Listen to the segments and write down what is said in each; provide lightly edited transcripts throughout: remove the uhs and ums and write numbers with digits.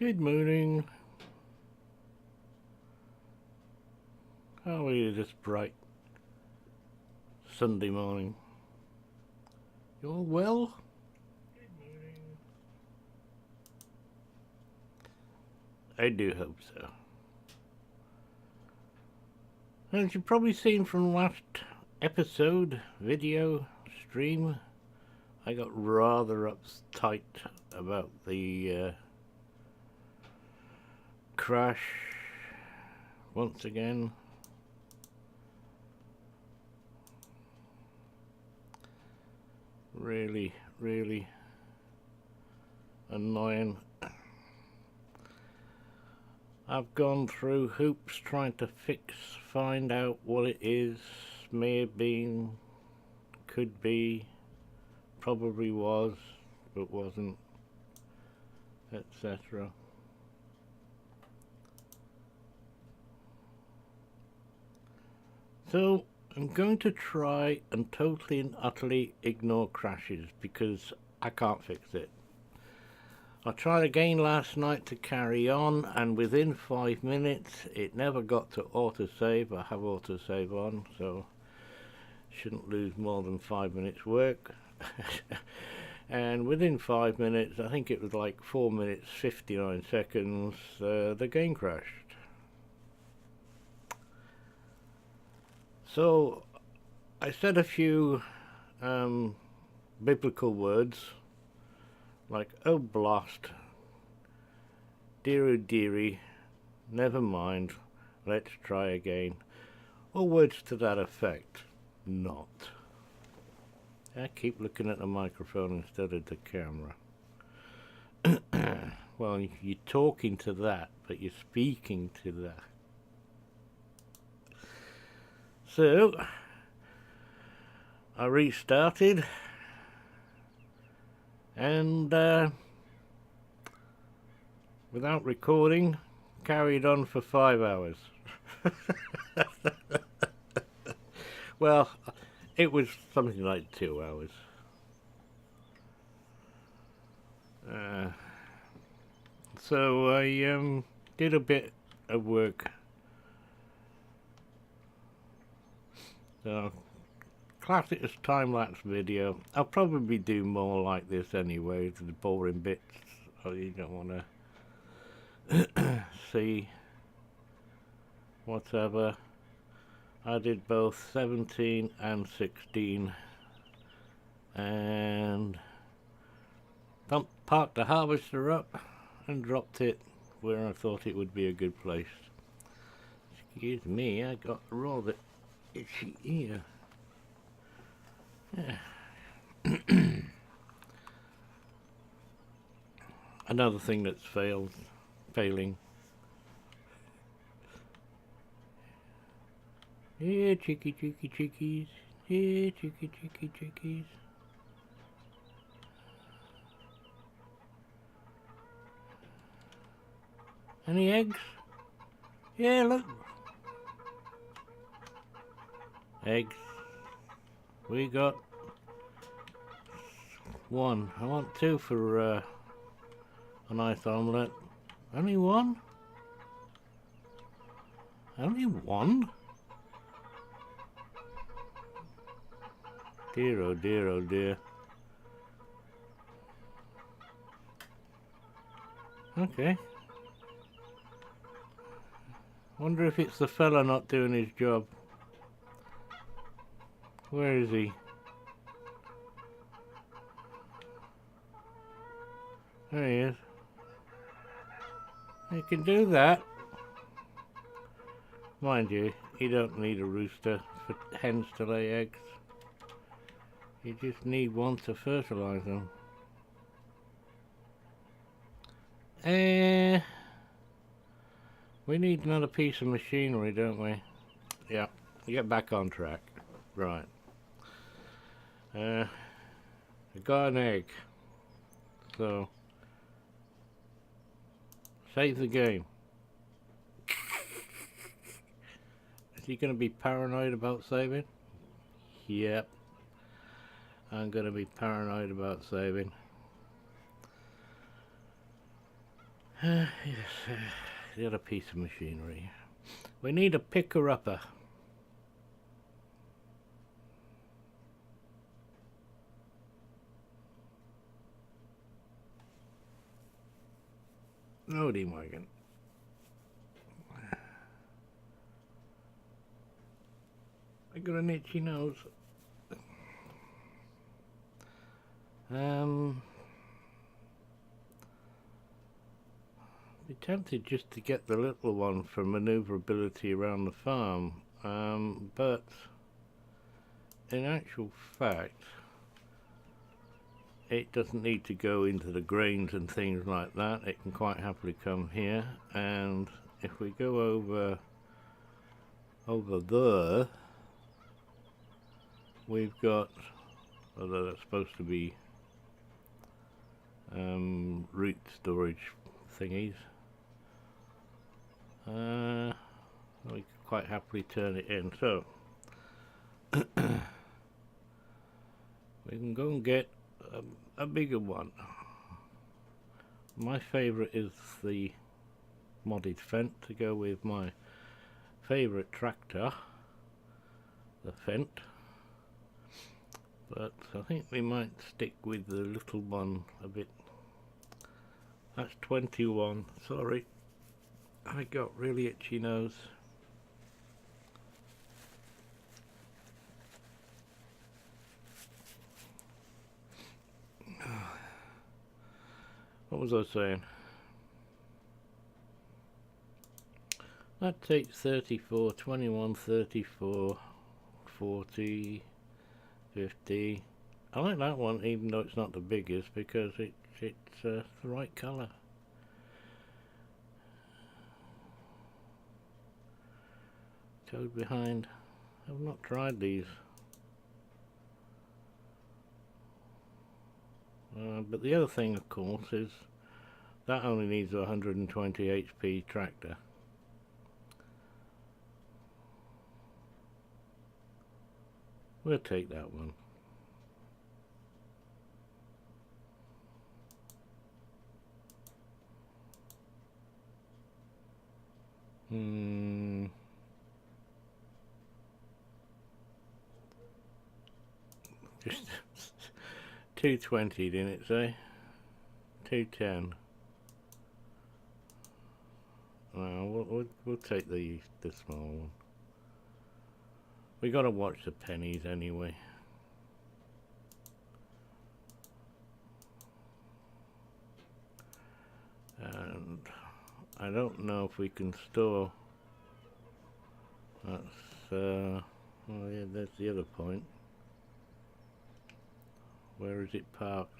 Good morning. How are you this bright Sunday morning? You all well? Good morning. I do hope so. As you've probably seen from last episode, video, stream, I got rather uptight about the crash once again. Really annoying. I've gone through hoops trying to find out what it is, may have been, could be, probably was, but wasn't, etc. So I'm going to try and totally and utterly ignore crashes because I can't fix it. I tried again last night to carry on, and within 5 minutes it never got to autosave. I have autosave on, so shouldn't lose more than 5 minutes work. And within 5 minutes, I think it was like 4 minutes 59 seconds, the game crashed. So I said a few biblical words like, oh blast, dear oh dearie, never mind, let's try again, or words to that effect. Not. I keep looking at the microphone instead of the camera. Well, you're talking to that, but you're speaking to that. So I restarted and without recording carried on for 5 hours. Well, it was something like 2 hours. So I did a bit of work. So class it as time-lapse video. I'll probably do more like this anyway, the boring bits, or you don't want to see whatever. I did both 17 and 16 and parked the harvester up and dropped it where I thought it would be a good place. Excuse me, I got a rather itchy ear. Yeah. Another thing that's failing. Here, chickies. Here, chickies. Any eggs? Yeah, look. Eggs. We got one. I want two for a nice omelette. Only one? Only one? Dear, oh dear, oh dear. Okay. Wonder if it's the fella not doing his job. Where is he? There he is. You can do that. Mind you, you don't need a rooster for hens to lay eggs. You just need one to fertilize them. We need another piece of machinery, don't we? Yeah, get back on track. Right. I got an egg. So, save the game. Is he going to be paranoid about saving? Yep. I'm going to be paranoid about saving. Yes, the other piece of machinery. We need a picker-upper. Loading wagon. I got an itchy nose. Be tempted just to get the little one for maneuverability around the farm, but in actual fact it doesn't need to go into the grains and things like that. It can quite happily come here, and if we go over there, we've got, although that's supposed to be root storage thingies, we can quite happily turn it in, so we can go and get a bigger one. My favourite is the modded Fent to go with my favourite tractor, the Fent, but I think we might stick with the little one a bit. That's 21, sorry, I got really itchy nose. What was I saying? That takes 34, 21, 34, 40, 50. I like that one even though it's not the biggest because it's the right colour. Code behind. I've not tried these. But the other thing, of course, is that only needs a 120 HP tractor. We'll take that one. Just 220, didn't it say? 210. Well, we'll take the small one. We gotta watch the pennies anyway. And I don't know if we can store. That's oh yeah, that's the other point. Where is it parked?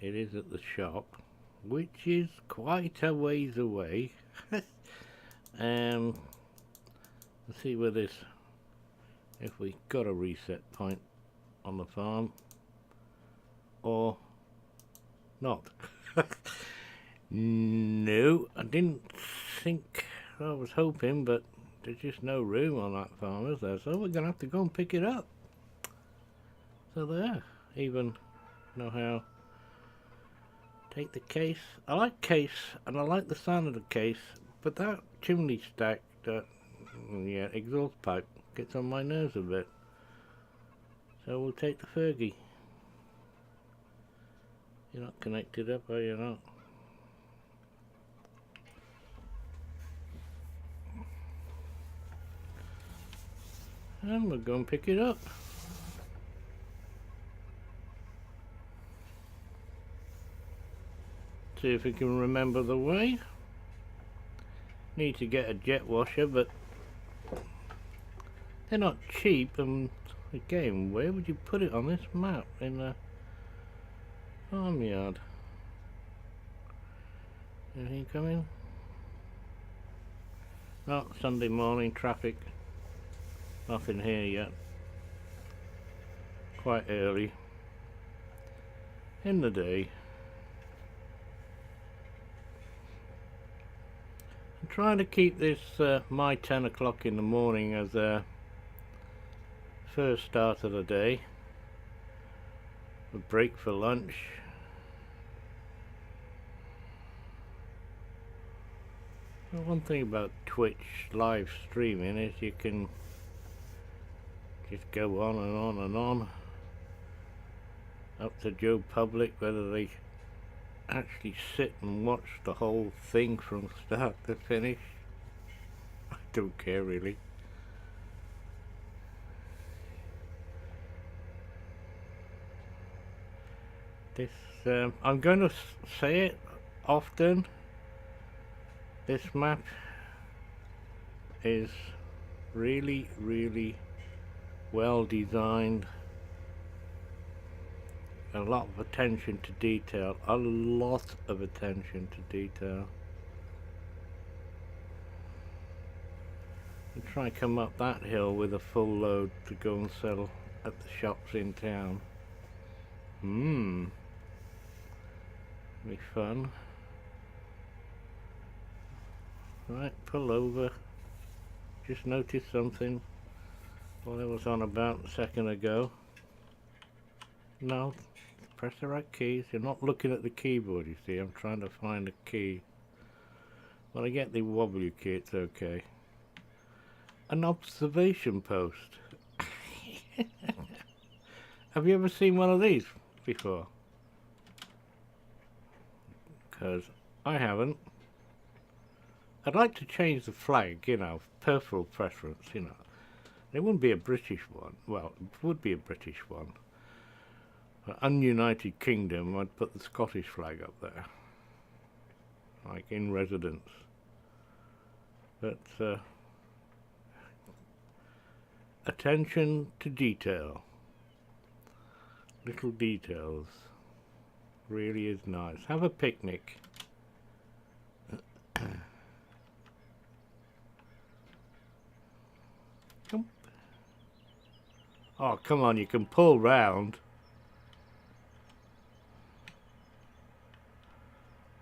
It is at the shop, which is quite a ways away. Let's see where this, if we got a reset point on the farm or not. No, I didn't think, I was hoping, but there's just no room on that farm, is there? So we're gonna have to go and pick it up. So there, even know how. Take the case. I like case, and I like the sound of the case, but that chimney stack, that exhaust pipe, gets on my nerves a bit. So we'll take the Fergie. You're not connected up, are you not? And we'll go and pick it up. See if we can remember the way. Need to get a jet washer, but they're not cheap, and again, where would you put it on this map? In the farmyard. Anything coming? No, Sunday morning traffic. Nothing here yet. Quite early in the day. I'm trying to keep this my 10 o'clock in the morning as a first start of the day. A break for lunch. Well, one thing about Twitch live streaming is you can just go on and on and on. Up to Joe Public whether they actually sit and watch the whole thing from start to finish. I don't care really. This I'm going to say it often. This map is really, really well designed. A lot of attention to detail. A lot of attention to detail. And try and come up that hill with a full load to go and sell at the shops in town. Be fun. Right, pull over. Just noticed something while I was on about a second ago. No, press the right keys. You're not looking at the keyboard, you see. I'm trying to find a key. When I get the wobbly key, it's okay. An observation post. Have you ever seen one of these before? Because I haven't. I'd like to change the flag, you know, personal preference, you know. It wouldn't be a British one. Well, it would be a British one. For ununited kingdom, I'd put the Scottish flag up there. Like in residence. But, attention to detail. Little details. Really is nice. Have a picnic. Oh, come on, you can pull round.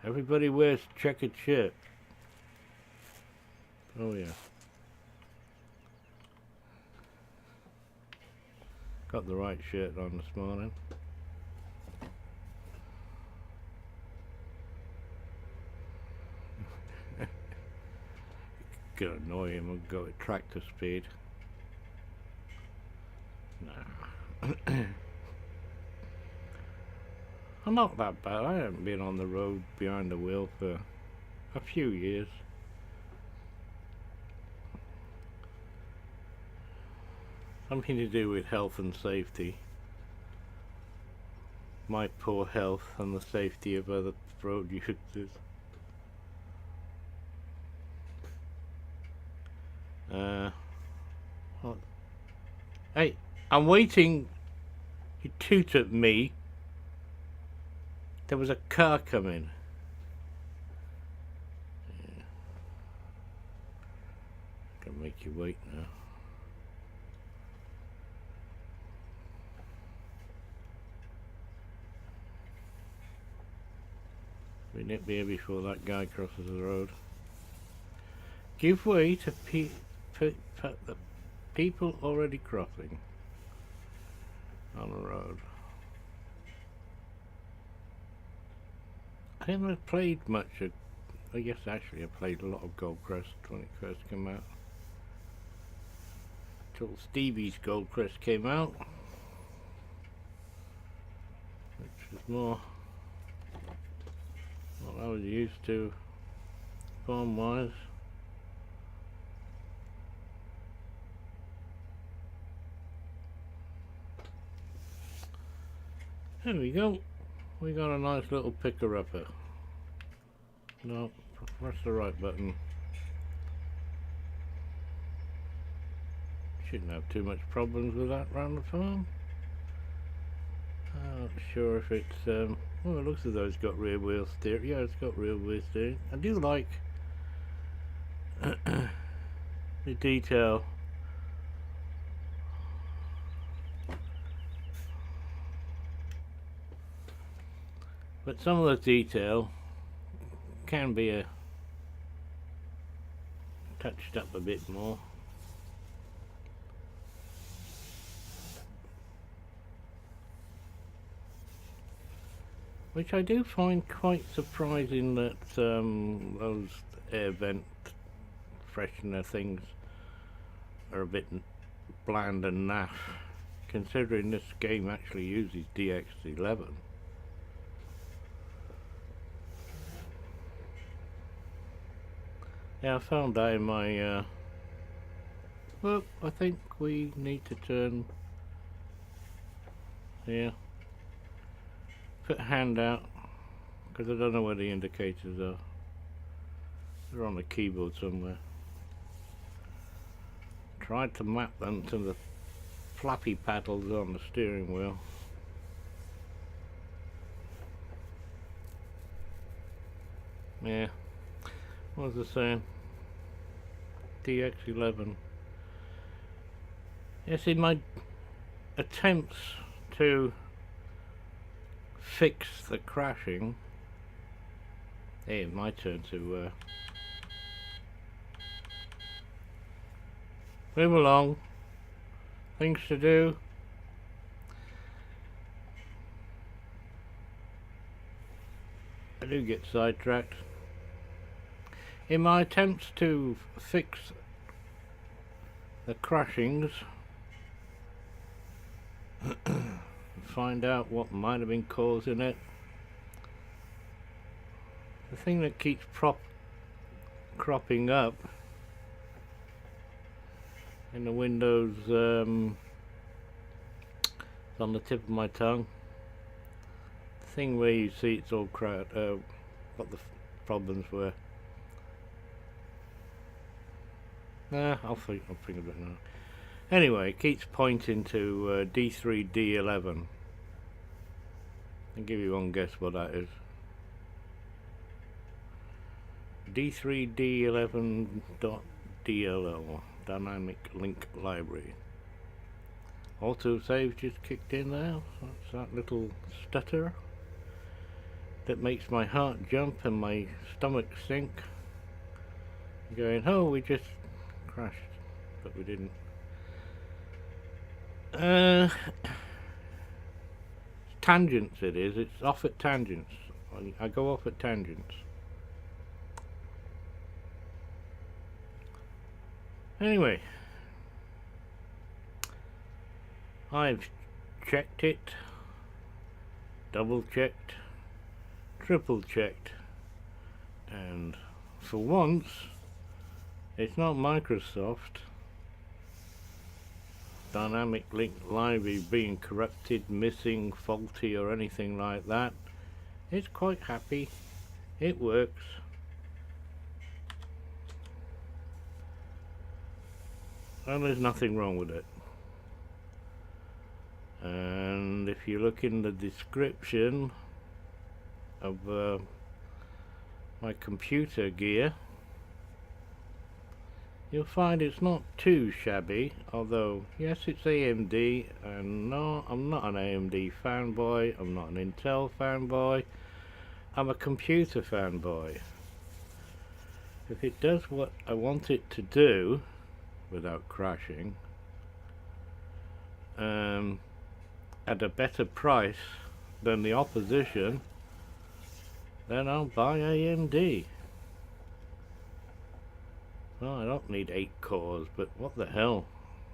Everybody wears checkered shirt. Oh yeah. Got the right shirt on this morning. Gonna annoy him and go at tractor speed. No. I'm not that bad. I haven't been on the road behind the wheel for a few years. Something to do with health and safety. My poor health and the safety of other road users. What? Hey, I'm waiting. You toot at me. There was a car coming. Yeah. Gonna make you wait now. We nip here before that guy crosses the road. Give way to the people already crossing on the road. I never played much of, I guess actually I played a lot of Goldcrest when it first came out. Till Stevie's Goldcrest came out, which is more what I was used to farm wise. There we go. We got a nice little picker-upper. No, press the right button. Shouldn't have too much problems with that round the farm. I'm not sure if it's well, it looks as though it's got rear wheel steering. Yeah, it's got rear wheel steering. I do like the detail. But some of the detail can be touched up a bit more. Which I do find quite surprising that those air vent freshener things are a bit bland and naff, considering this game actually uses DX11. Yeah, I found out in my well, I think we need to turn here, put a hand out, because I don't know where the indicators are. They're on the keyboard somewhere. Tried to map them to the flappy paddles on the steering wheel. Yeah, what was I saying? DX11. Yes, in my attempts to fix the crashing. Hey, my turn to move along. Things to do. I do get sidetracked. In my attempts to fix the crashings, find out what might have been causing it. The thing that keeps cropping up in the windows, it's on the tip of my tongue. The thing where you see it's all what the problems were. Nah, I'll think of it now. Anyway, it keeps pointing to D3D11. I'll give you one guess what that is. D3D11.dll, Dynamic Link Library. Autosave just kicked in there. That's that little stutter that makes my heart jump and my stomach sink. Going, oh, we just crashed, but we didn't. Tangents it is. It's off at tangents. I go off at tangents. Anyway, I've checked it, double checked, triple checked, and for once it's not Microsoft Dynamic Link Library being corrupted, missing, faulty or anything like that. It's quite happy. It works. And there's nothing wrong with it. And if you look in the description of my computer gear, you'll find it's not too shabby, although yes, it's AMD, and no, I'm not an AMD fanboy, I'm not an Intel fanboy, I'm a computer fanboy. If it does what I want it to do without crashing, at a better price than the opposition, then I'll buy AMD. Well, I don't need 8 cores, but what the hell,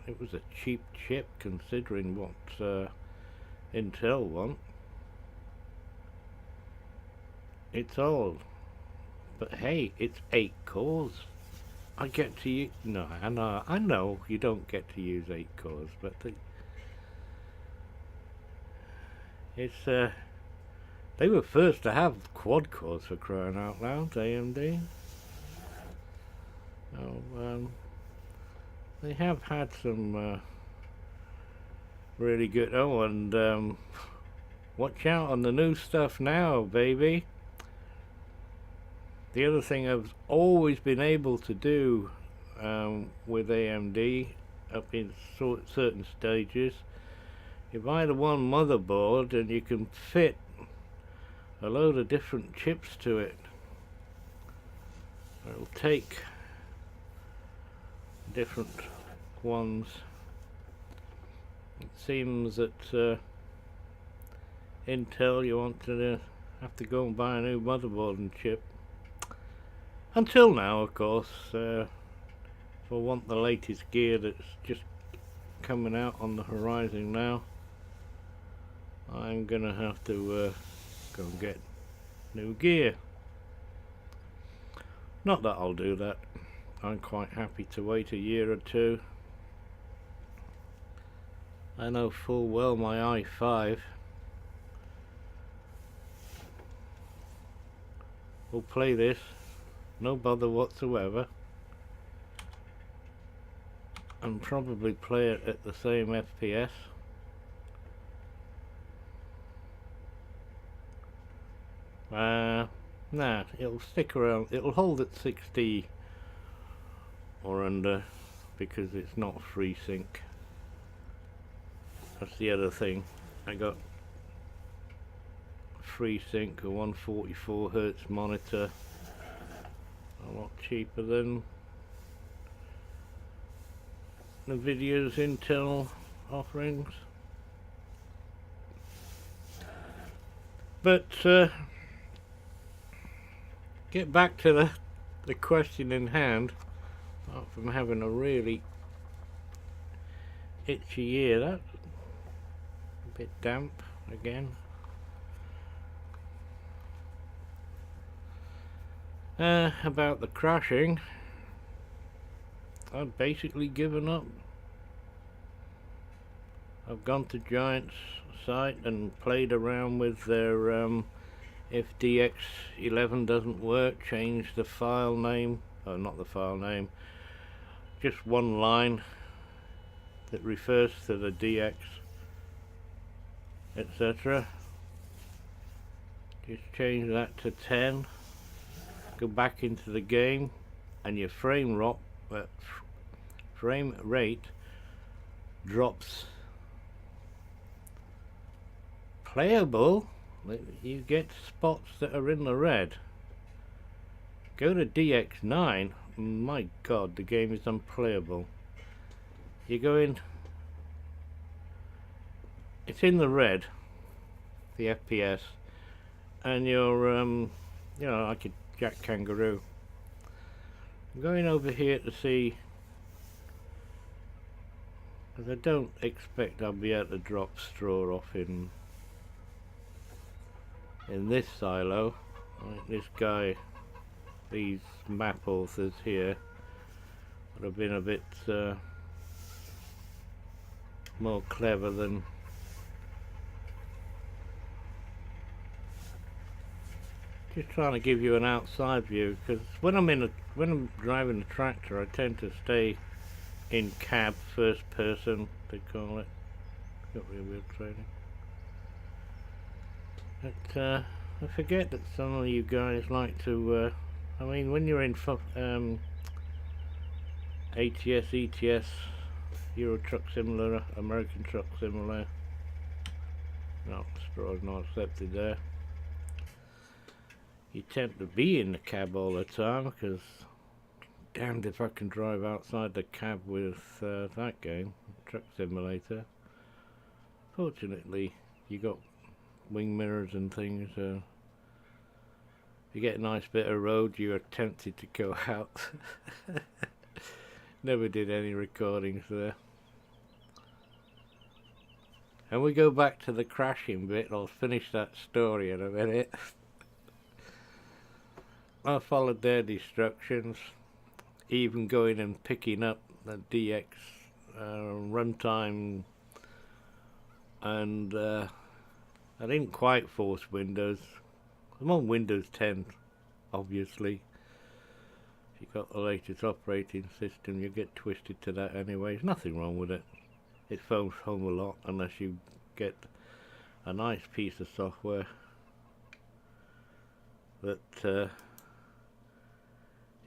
it was a cheap chip considering what Intel want. It's old, but hey, it's 8 cores. I get to use, no, I know you don't get to use 8 cores, but it's they were first to have quad cores, for crying out loud, AMD. Oh, they have had some really good. Oh, and watch out on the new stuff now, baby. The other thing I've always been able to do with AMD up in certain stages, you buy the one motherboard and you can fit a load of different chips to it. It'll take different ones. It seems that Intel, you want to have to go and buy a new motherboard and chip. Until now, of course, if I want the latest gear that's just coming out on the horizon now, I'm gonna have to go and get new gear. Not that I'll do that. I'm quite happy to wait a year or two. I know full well my i5 will play this, no bother whatsoever, and probably play it at the same FPS. Nah, it'll stick around, it'll hold at 60 or under because it's not FreeSync. That's the other thing. I got FreeSync, a 144 Hz monitor, a lot cheaper than Nvidia's Intel offerings. But get back to the question in hand. Apart from having a really itchy ear, that's a bit damp again. About the crashing, I've basically given up. I've gone to Giant's site and played around with their if DX11 doesn't work, change the file name, oh not the file name, just one line that refers to the DX, etc. Just change that to 10, go back into the game, and your frame rate drops. Playable, you get spots that are in the red. Go to DX9, my god, the game is unplayable. You go in, it's in the red, the FPS, and you're you know, like a Jack Kangaroo. I'm going over here to see, because I don't expect I'll be able to drop straw off in this silo. Like this guy, these map authors here would have been a bit more clever than just trying to give you an outside view, because when I'm driving the tractor I tend to stay in cab, first person they call it. Got real wheel training. But I forget that some of you guys like to I mean, when you're in ATS, ETS, Euro Truck Simulator, American Truck Simulator, no, straw's not accepted there. You tend to be in the cab all the time, because damned if I can drive outside the cab with that game, Truck Simulator. Fortunately, you got wing mirrors and things. You get a nice bit of road, you are tempted to go out. Never did any recordings there. And we go back to the crashing bit. I'll finish that story in a minute. I followed their instructions, even going and picking up the DX runtime, and I didn't quite force Windows. I'm on Windows 10, obviously. If you've got the latest operating system, you get twisted to that anyway. There's nothing wrong with it. It phones home a lot, unless you get a nice piece of software that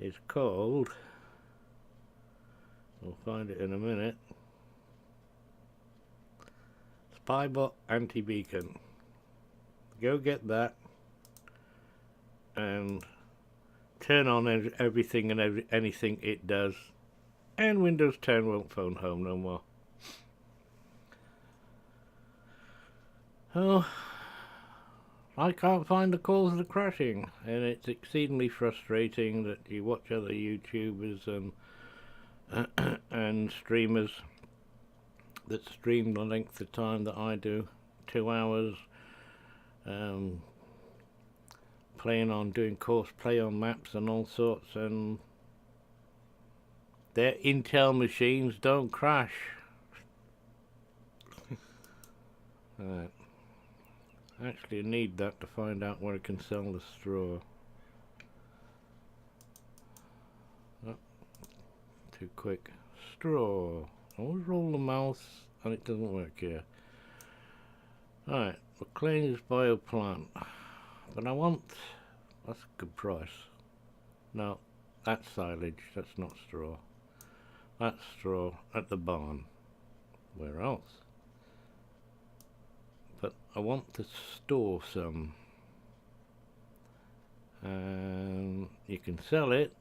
is called, we'll find it in a minute, Spybot Anti-Beacon. Go get that and turn on everything and anything it does, and Windows 10 won't phone home no more. Oh, I can't find the cause of the crashing, and it's exceedingly frustrating that you watch other YouTubers and streamers that stream the length of time that I do, 2 hours, playing on, doing course play on maps and all sorts, and their Intel machines don't crash. Right. Actually, I need that to find out where I can sell the straw. Oh, too quick. Straw. I always roll the mouse and it doesn't work here. Alright, McLean's bioplant. But I want... that's a good price. No, that's silage, that's not straw. That's straw at the barn. Where else? But I want to store some. You can sell it.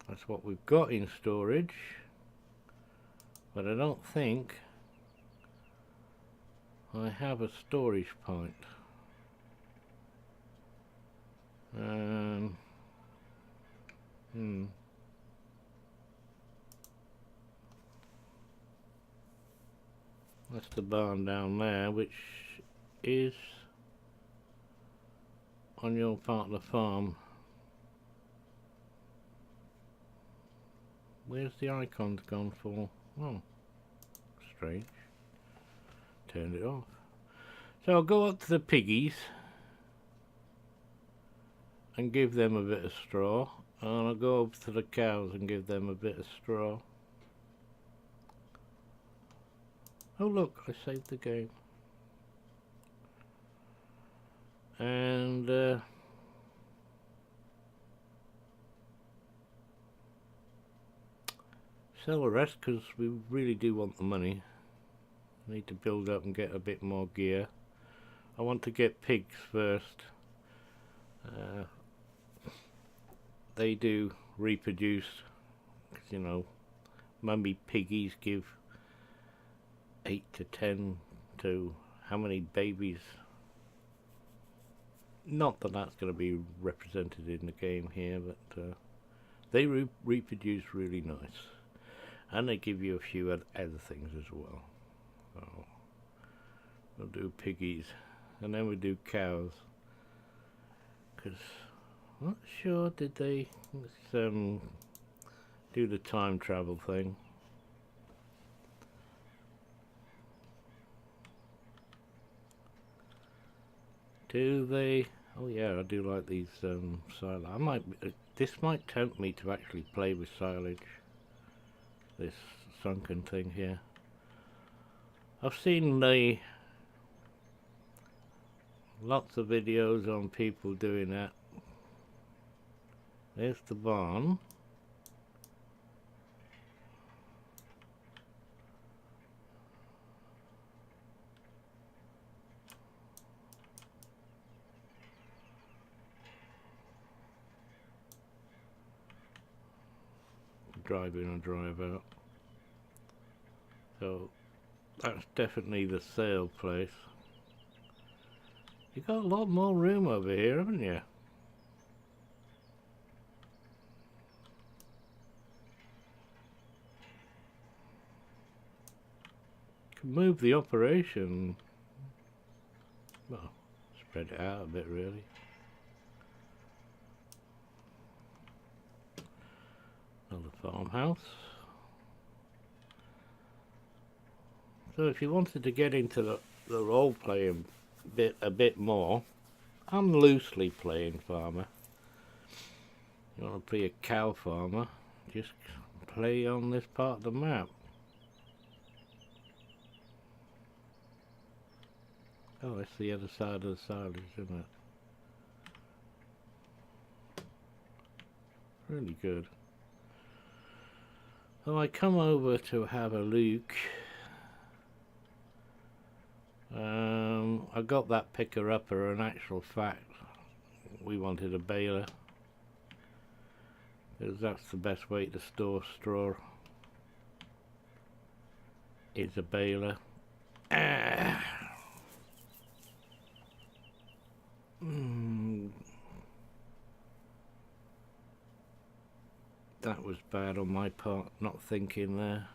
That's what we've got in storage. But I don't think I have a storage point. That's the barn down there, which is on your part of the farm. Where's the icons gone for? Oh, strange. Turned it off. So I'll go up to the piggies and give them a bit of straw, and I'll go up to the cows and give them a bit of straw. Oh look, I saved the game. And sell the rest because we really do want the money. I need to build up and get a bit more gear. I want to get pigs first. They do reproduce, you know, mummy piggies give 8 to 10 to how many babies? Not that that's going to be represented in the game here, but they reproduce really nice, and they give you a few other things as well. So we'll do piggies, and then we'll do cows, because I'm not sure, did they do the time travel thing? Do they? Oh yeah, I do like these silage. I might. This might tempt me to actually play with silage. This sunken thing here. I've seen lots of videos on people doing that. There's the barn. Drive in and drive out. So that's definitely the sale place. You got a lot more room over here, haven't you? Can move the operation. Well, spread it out a bit really. Another farmhouse. So if you wanted to get into the role playing a bit more, I'm loosely playing farmer. You want to be a cow farmer, just play on this part of the map. Oh, that's the other side of the silage, isn't it? Really good. So I come over to have a look. I got that picker-upper, in actual fact we wanted a baler, because that's the best way to store straw, is a baler. bad on my part, not thinking there.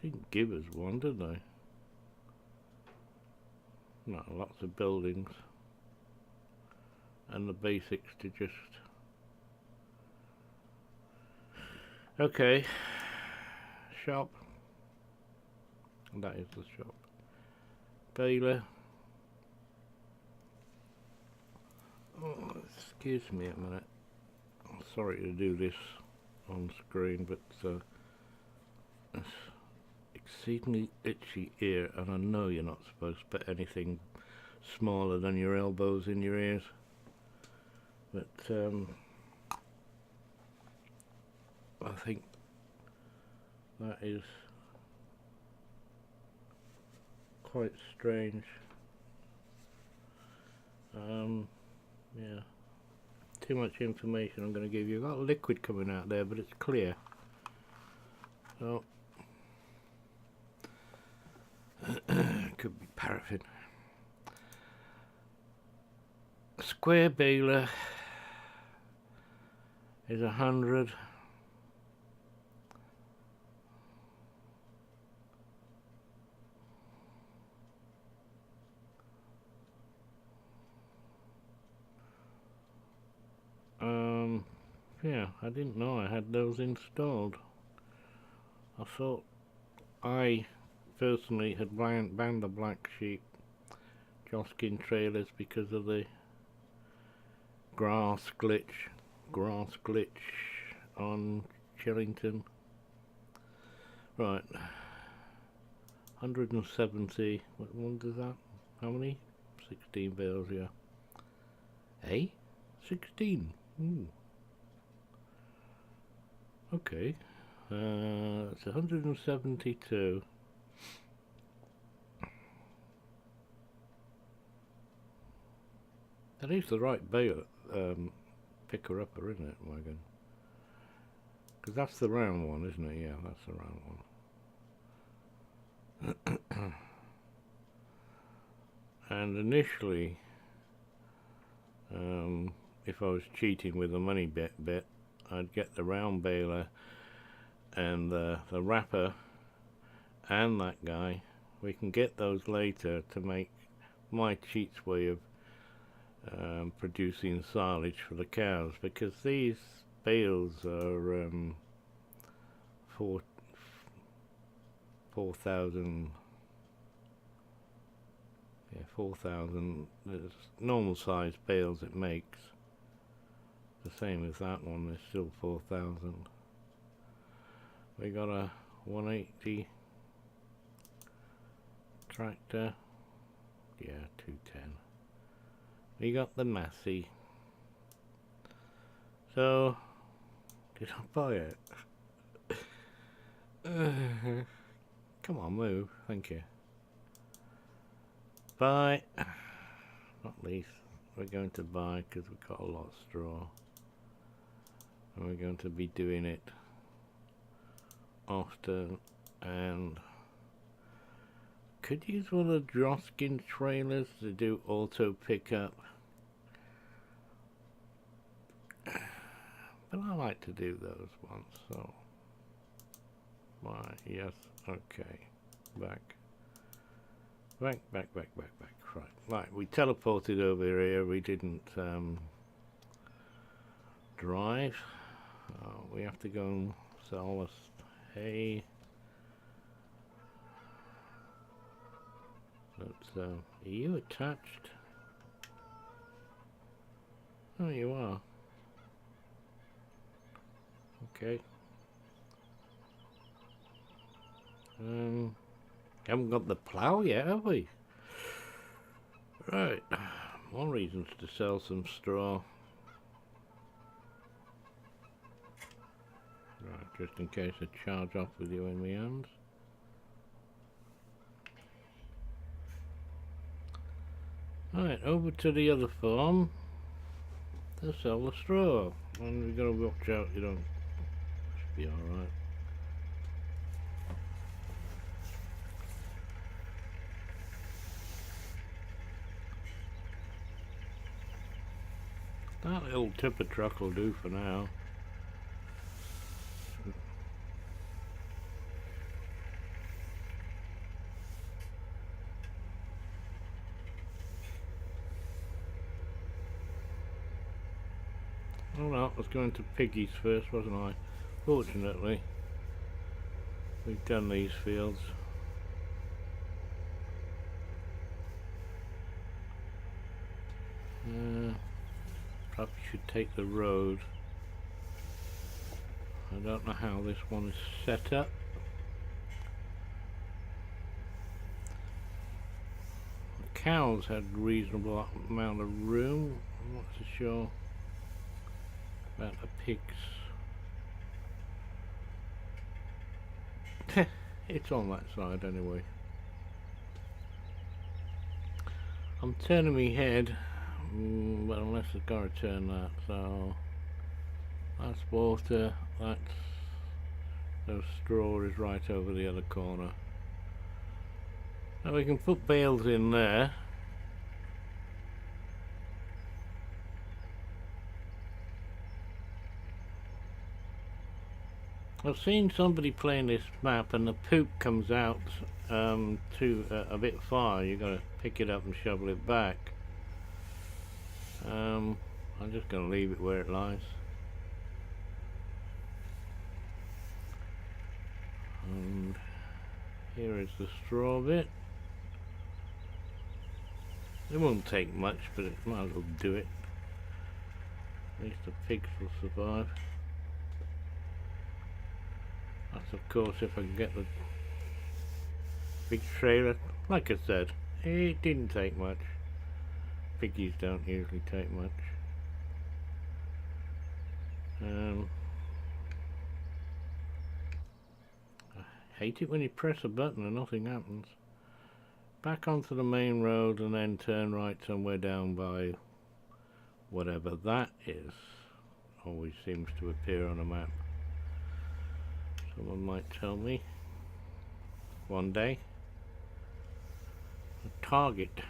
Didn't give us one, did they? No, lots of buildings. And the basics to just... Okay. Shop. That is the shop. Baler. Oh, excuse me a minute. I'm sorry to do this on screen, but it's exceedingly itchy ear, and I know you're not supposed to put anything smaller than your elbows in your ears, but I think that is quite strange. Yeah, too much information I'm going to give you. I've got liquid coming out there, but it's clear. So could be paraffin. A square baler is 100. Yeah, I didn't know I had those installed. I thought I personally had banned the black sheep Joskin trailers because of the grass glitch on Chillington. Right, 170. What one does that? How many? 16 bales, yeah. Eh? 16. Ooh. Okay. It's 172. That is the right bale, picker-upper, isn't it, wagon? Because that's the round one, isn't it? Yeah, that's the round one. And initially, if I was cheating with the money bit, I'd get the round baler and the wrapper and that guy. We can get those later to make my cheat's way of producing silage for the cows, because these bales are 4,000. Yeah, 4,000. There's normal size bales it makes. The same as that one. There's still 4,000. We got a 180 tractor. Yeah, 210. We got the Massey. So, did I buy it? Come on, move. Thank you. Buy. Not least. We're going to buy because we've got a lot of straw. And we're going to be doing it often, and could use one of the Joskin trailers to do auto pickup, but I like to do those ones. So why? Yes. Okay. Back. Right, we teleported over here. We didn't drive. We have to go and sell us hay. But are you attached? Oh, you are. Okay. Haven't got the plough yet, have we? Right. More reasons to sell some straw. Right, just in case I charge off with you in my hands. Right, over to the other farm to sell the straw. And we've got to watch out, you don't. Should be alright. That little tipper truck will do for now. Oh no, I was going to piggies first, wasn't I? Fortunately, we've done these fields. Perhaps you should take the road. I don't know how this one is set up. The cows had a reasonable amount of room. I'm not so sure about the pigs. It's on that side anyway. I'm turning my head, but unless I've got to turn that, so that's water, that's those straw is right over the other corner. Now we can put bales in there. I've seen somebody playing this map and the poop comes out to a bit far. You've got to pick it up and shovel it back. I'm just going to leave it where it lies. And here is the straw bit. It won't take much, but it might as well do it. At least the pigs will survive. That's of course if I can get the big trailer. Like I said, it didn't take much. Piggies don't usually take much. I hate it when you press a button and nothing happens. Back onto the main road and then turn right somewhere down by whatever that is. Always seems to appear on a map. Someone might tell me one day. A target.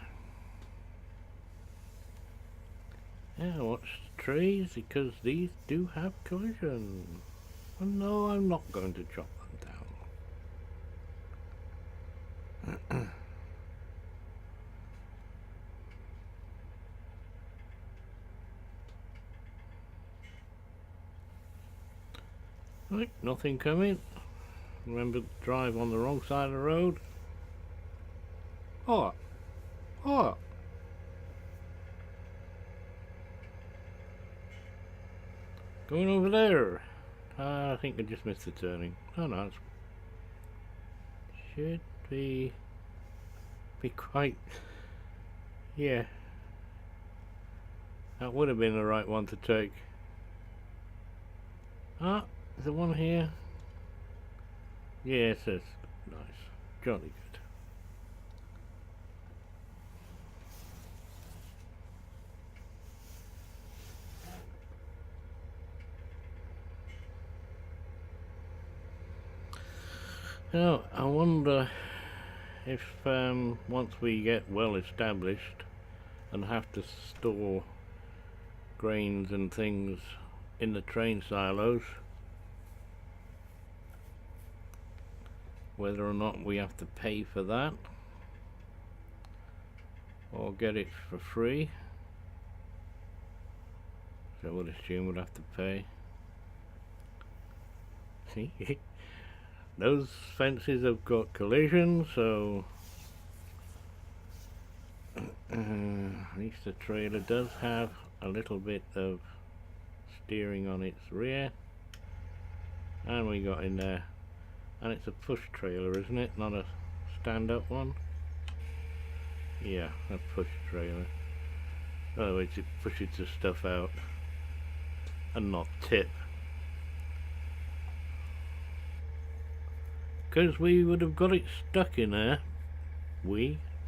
Yeah, watch the trees because these do have collision. And no, I'm not going to chop them down. Right, nothing coming. Remember to drive on the wrong side of the road. Oh, oh. Going over there. I think I just missed the turning. Oh no, it should be quite. Yeah, that would have been the right one to take. Ah. Is there one here? Yes, that's nice. Jolly good. Now, I wonder if once we get well established and have to store grains and things in the train silos, whether or not we have to pay for that or get it for free. So I would assume we'd have to pay. See, those fences have got collision, so at least the trailer does have a little bit of steering on its rear, and we got in there. And it's a push trailer, isn't it? Not a stand-up one? Yeah, a push trailer. In other words, it pushes the stuff out and not tip. Because we would have got it stuck in there.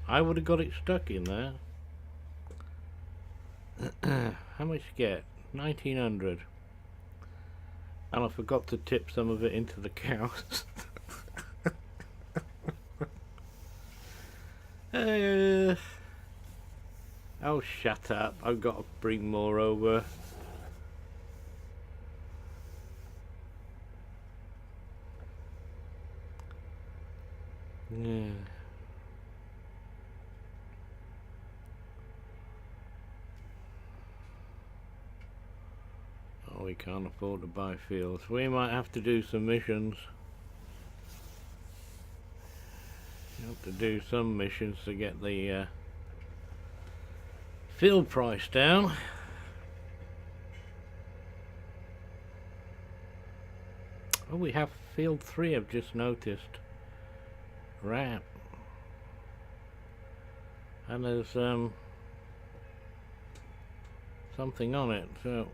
I would have got it stuck in there. How much you get? 1900. And I forgot to tip some of it into the cows. Oh, shut up. I've got to bring more over. Yeah. Oh, we can't afford to buy fields. We might have to do some missions. You have to do some missions to get the field price down. Oh, we have field 3, I've just noticed. Right. And there's something on it, so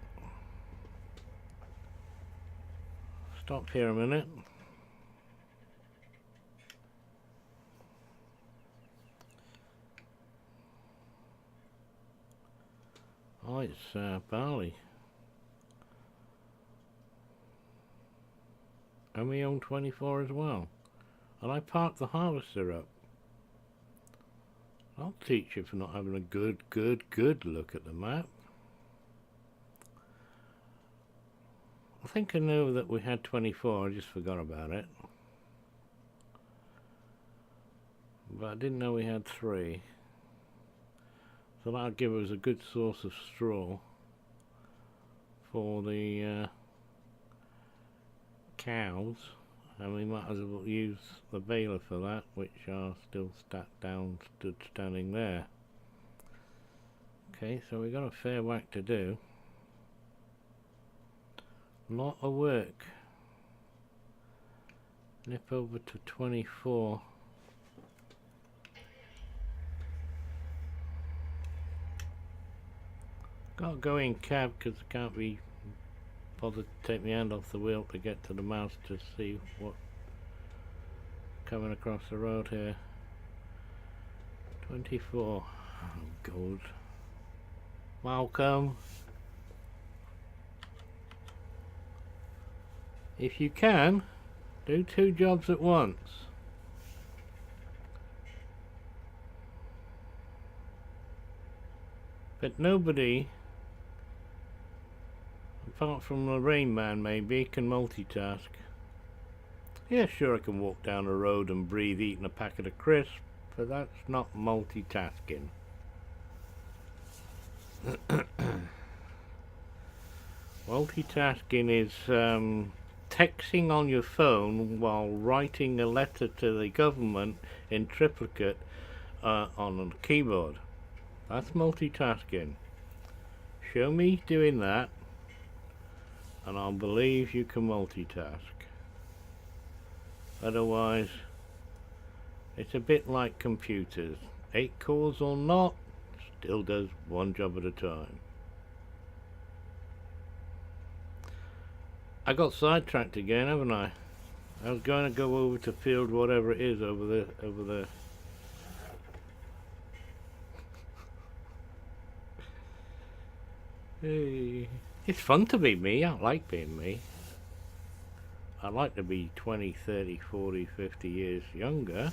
stop here a minute. Oh, it's barley. And we own 24 as well. And I parked the harvester up. I'll teach you for not having a good look at the map. I think I knew that we had 24, I just forgot about it. But I didn't know we had 3. So that'll give us a good source of straw for the cows, and we might as well use the baler for that, which are still standing there. Okay, so we've got a fair whack to do. Lot of work. Nip over to 24. Got to go in cab because I can't be bothered to take my hand off the wheel to get to the mouse to see what coming across the road here. 24. Oh, good. Welcome. If you can, do 2 jobs at once. But nobody, apart from the Rain Man maybe, can multitask. Yeah, sure, I can walk down the road and breathe eating a packet of crisps, but that's not multitasking. Multitasking is texting on your phone while writing a letter to the government in triplicate on a keyboard. That's multitasking. Show me doing that and I'll believe you can multitask. Otherwise, it's a bit like computers. 8 cores or not, still does 1 job at a time. I got sidetracked again, haven't I? I was going to go over to field whatever it is over there. Hey, it's fun to be me. I like being me. I like to be 20, 30, 40, 50 years younger.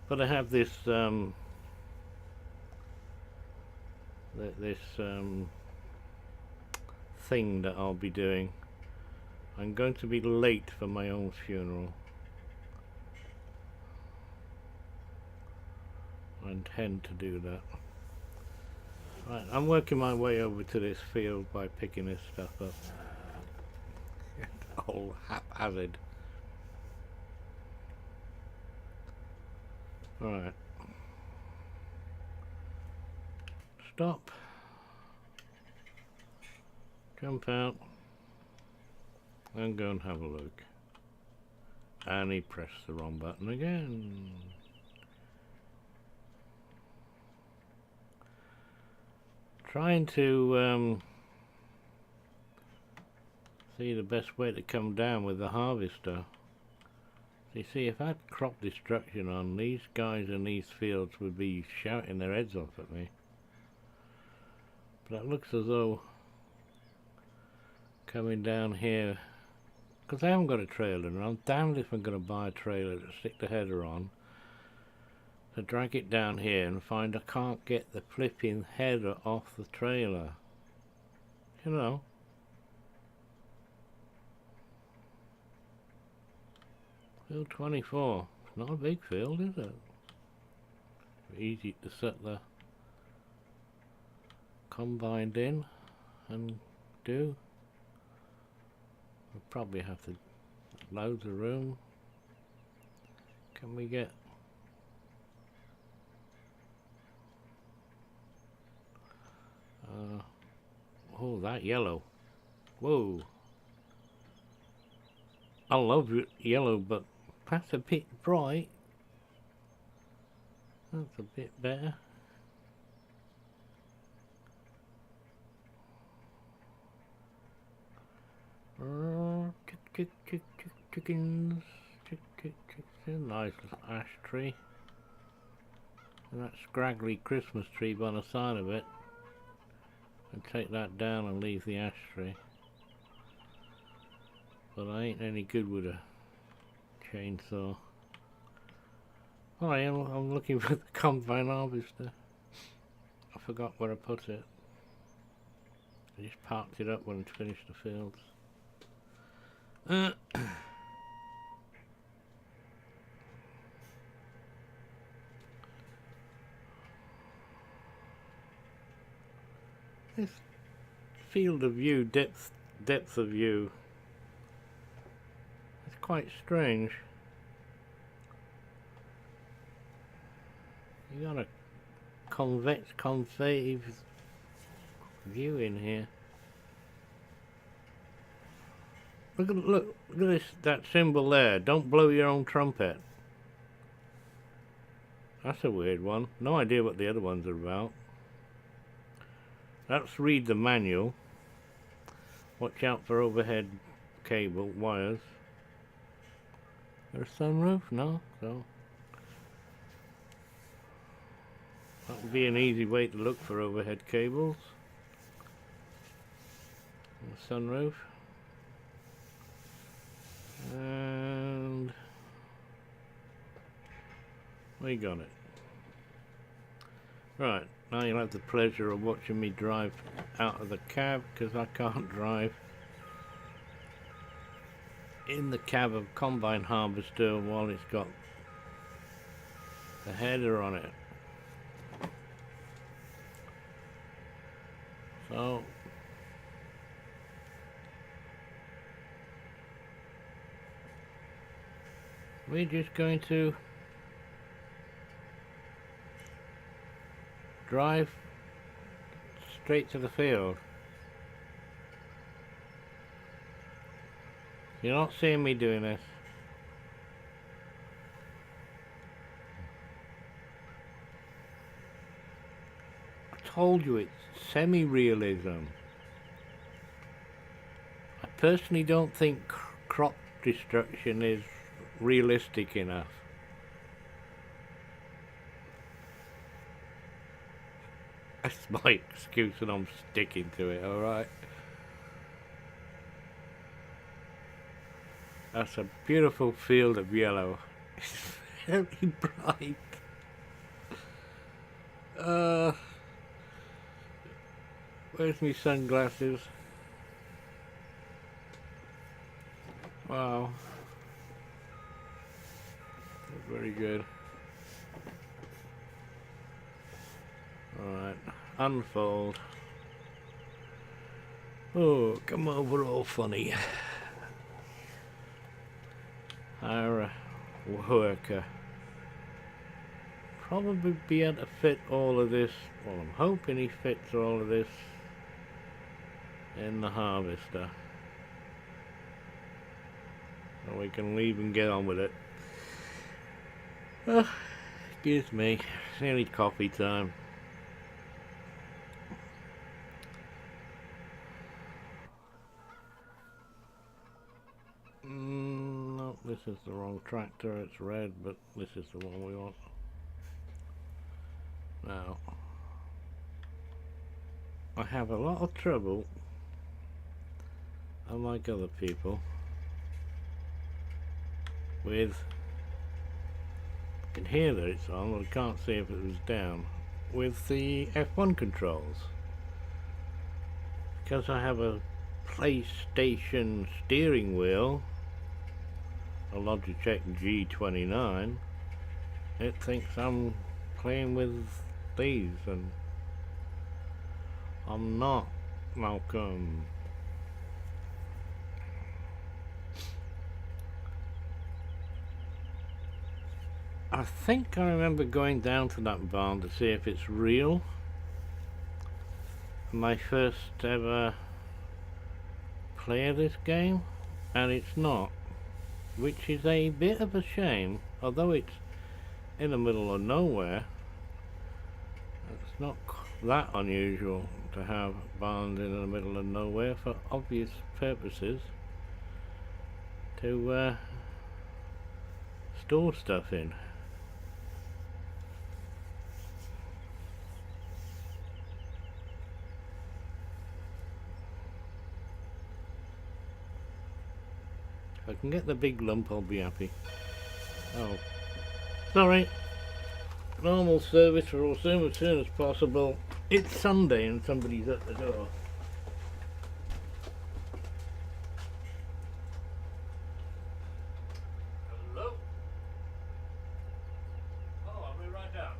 But I have this thing that I'll be doing. I'm going to be late for my own funeral. I intend to do that. Right, I'm working my way over to this field by picking this stuff up. All haphazard. Alright. Stop. Jump out. And go and have a look. And he pressed the wrong button again. Trying to see the best way to come down with the harvester. You see, if I had crop destruction on, these guys in these fields would be shouting their heads off at me. But it looks as though coming down here because I haven't got a trailer, and I'm damned if I'm going to buy a trailer to stick the header on, to drag it down here and find I can't get the flipping header off the trailer. You know. Field 24. It's not a big field, is it? Easy to set the combined in and do. We'll probably have to loads of room. Can we get oh, that yellow. Whoa. I love yellow, but that's a bit bright. That's a bit better. Chickens. Nice little ash tree. And that scraggly Christmas tree by the side of it. And take that down and leave the ash tree. But I ain't any good with a chainsaw. Oh, I'm looking for the combine harvester. I forgot where I put it. I just parked it up when I finished the fields. This field of view, depth of view, it's quite strange. You got a convex, concave view in here. Look at this, that symbol there. Don't blow your own trumpet. That's a weird one. No idea what the other ones are about. Let's read the manual. Watch out for overhead cable wires. There's a sunroof? No? So that would be an easy way to look for overhead cables. And the sunroof. And we got it. Right, now you'll have the pleasure of watching me drive out of the cab, because I can't drive in the cab of combine harvester while it's got the header on it. So we're just going to drive straight to the field. You're not seeing me doing this. I told you it's semi-realism. I personally don't think crop destruction is realistic enough. That's my excuse and I'm sticking to it, alright? That's a beautiful field of yellow. It's very bright. Where's my sunglasses? Wow. Very good. Alright, unfold. Oh, come over all funny. Our worker. Probably be able to fit all of this. Well, I'm hoping he fits all of this in the harvester. So we can leave and get on with it. Excuse me, it's nearly coffee time. No, this is the wrong tractor, it's red, but this is the one we want. Now, I have a lot of trouble, unlike other people, with, I can hear that it's on, but I can't see if it was down, with the F1 controls. Because I have a PlayStation steering wheel, a Logitech G29, it thinks I'm playing with these, and I'm not, Malcolm. I think I remember going down to that barn to see if it's real. My first ever play of this game, and it's not, which is a bit of a shame. Although it's in the middle of nowhere, it's not that unusual to have barns in the middle of nowhere for obvious purposes, to store stuff in. If I can get the big lump, I'll be happy. Oh, sorry. Normal service for as soon as possible. It's Sunday and somebody's at the door. Hello? Oh, I'll be right down.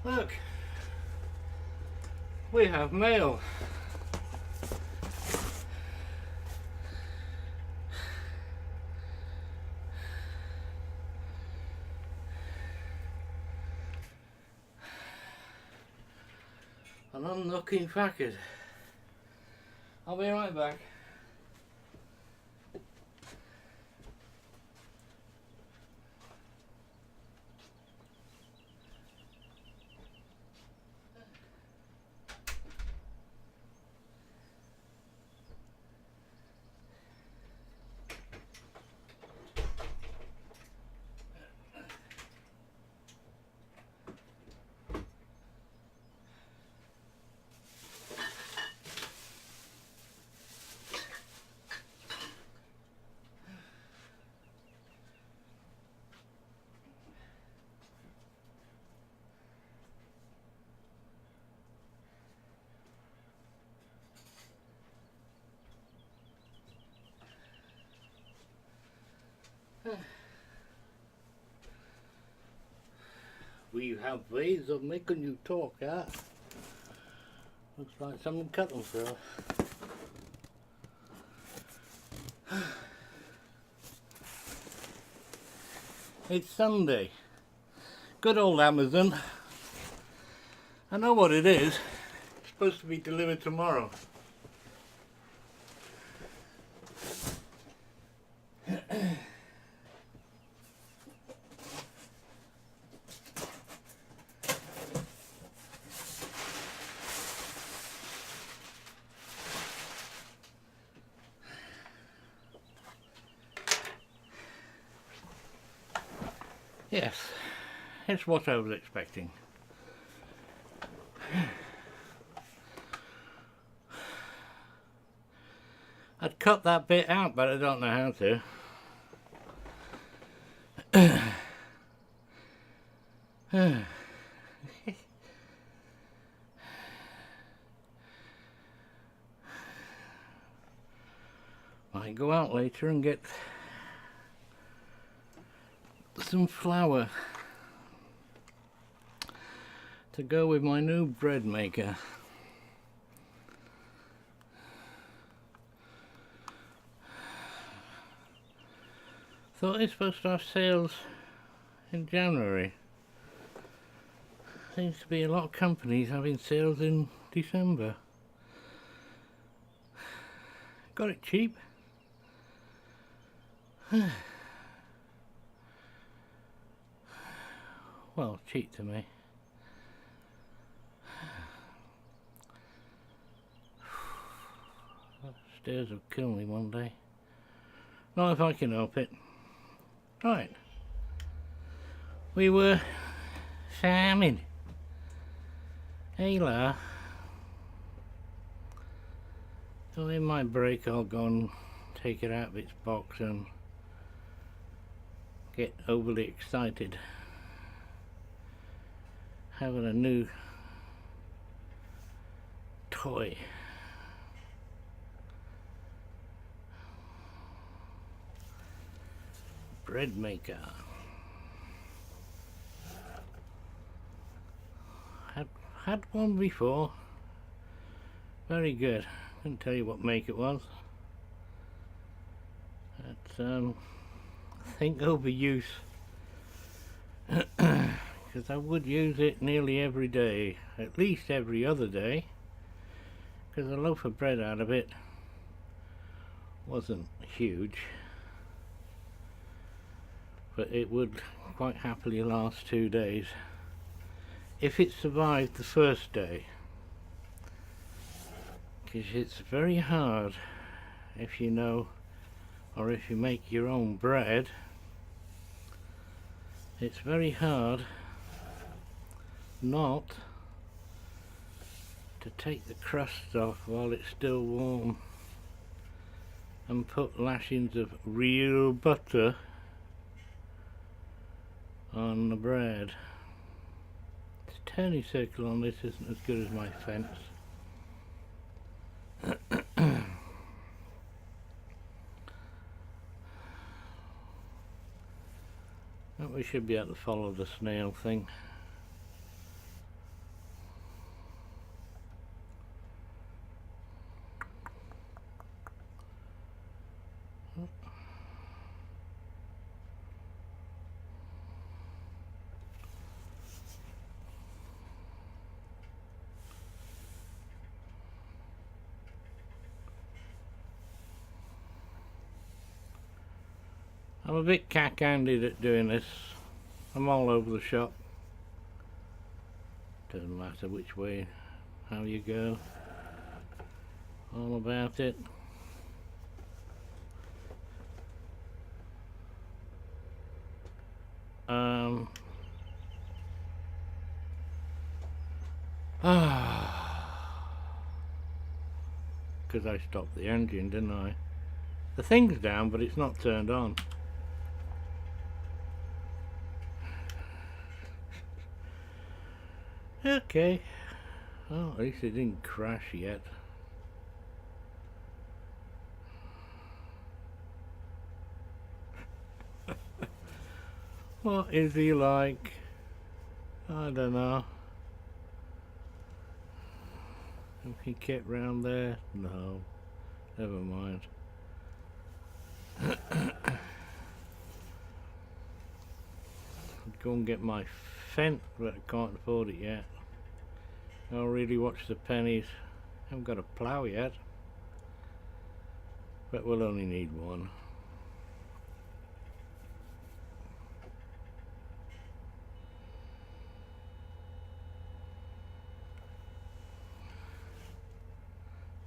Look, we have mail. An unlocking packet. I'll be right back. We have ways of making you talk, huh? Looks like someone cut them through. It's Sunday. Good old Amazon. I know what it is. It's supposed to be delivered tomorrow. Yes, it's what I was expecting. I'd cut that bit out, but I don't know how to. I go out later and get some flour to go with my new bread maker. Thought it's supposed to have sales in January. Seems to be a lot of companies having sales in December. Got it cheap. Well, cheap to me. Stairs will kill me one day. Not if I can help it. Right. We were farming. Ayla. So in my break I'll go and take it out of its box and get overly excited. Having a new toy. Bread maker. Had one before. Very good. Couldn't tell you what make it was. But I think overuse. Because I would use it nearly every day, at least every other day, because a loaf of bread out of it wasn't huge, but it would quite happily last 2 days if it survived the first day, because it's very hard if you know, or if you make your own bread, it's very hard not to take the crust off while it's still warm and put lashings of real butter on the bread. This turning circle on this isn't as good as my fence. But we should be able to follow the snail thing. I'm a bit cack-handed at doing this. I'm all over the shop. Doesn't matter which way, how you go. All about it. Because I stopped the engine, didn't I? The thing's down, but it's not turned on. Okay. Well, at least it didn't crash yet. What is he like? I don't know. If he kept round there? No. Never mind. Go and get my fence, but I can't afford it yet. I'll really watch the pennies. Haven't got a plough yet, but we'll only need one.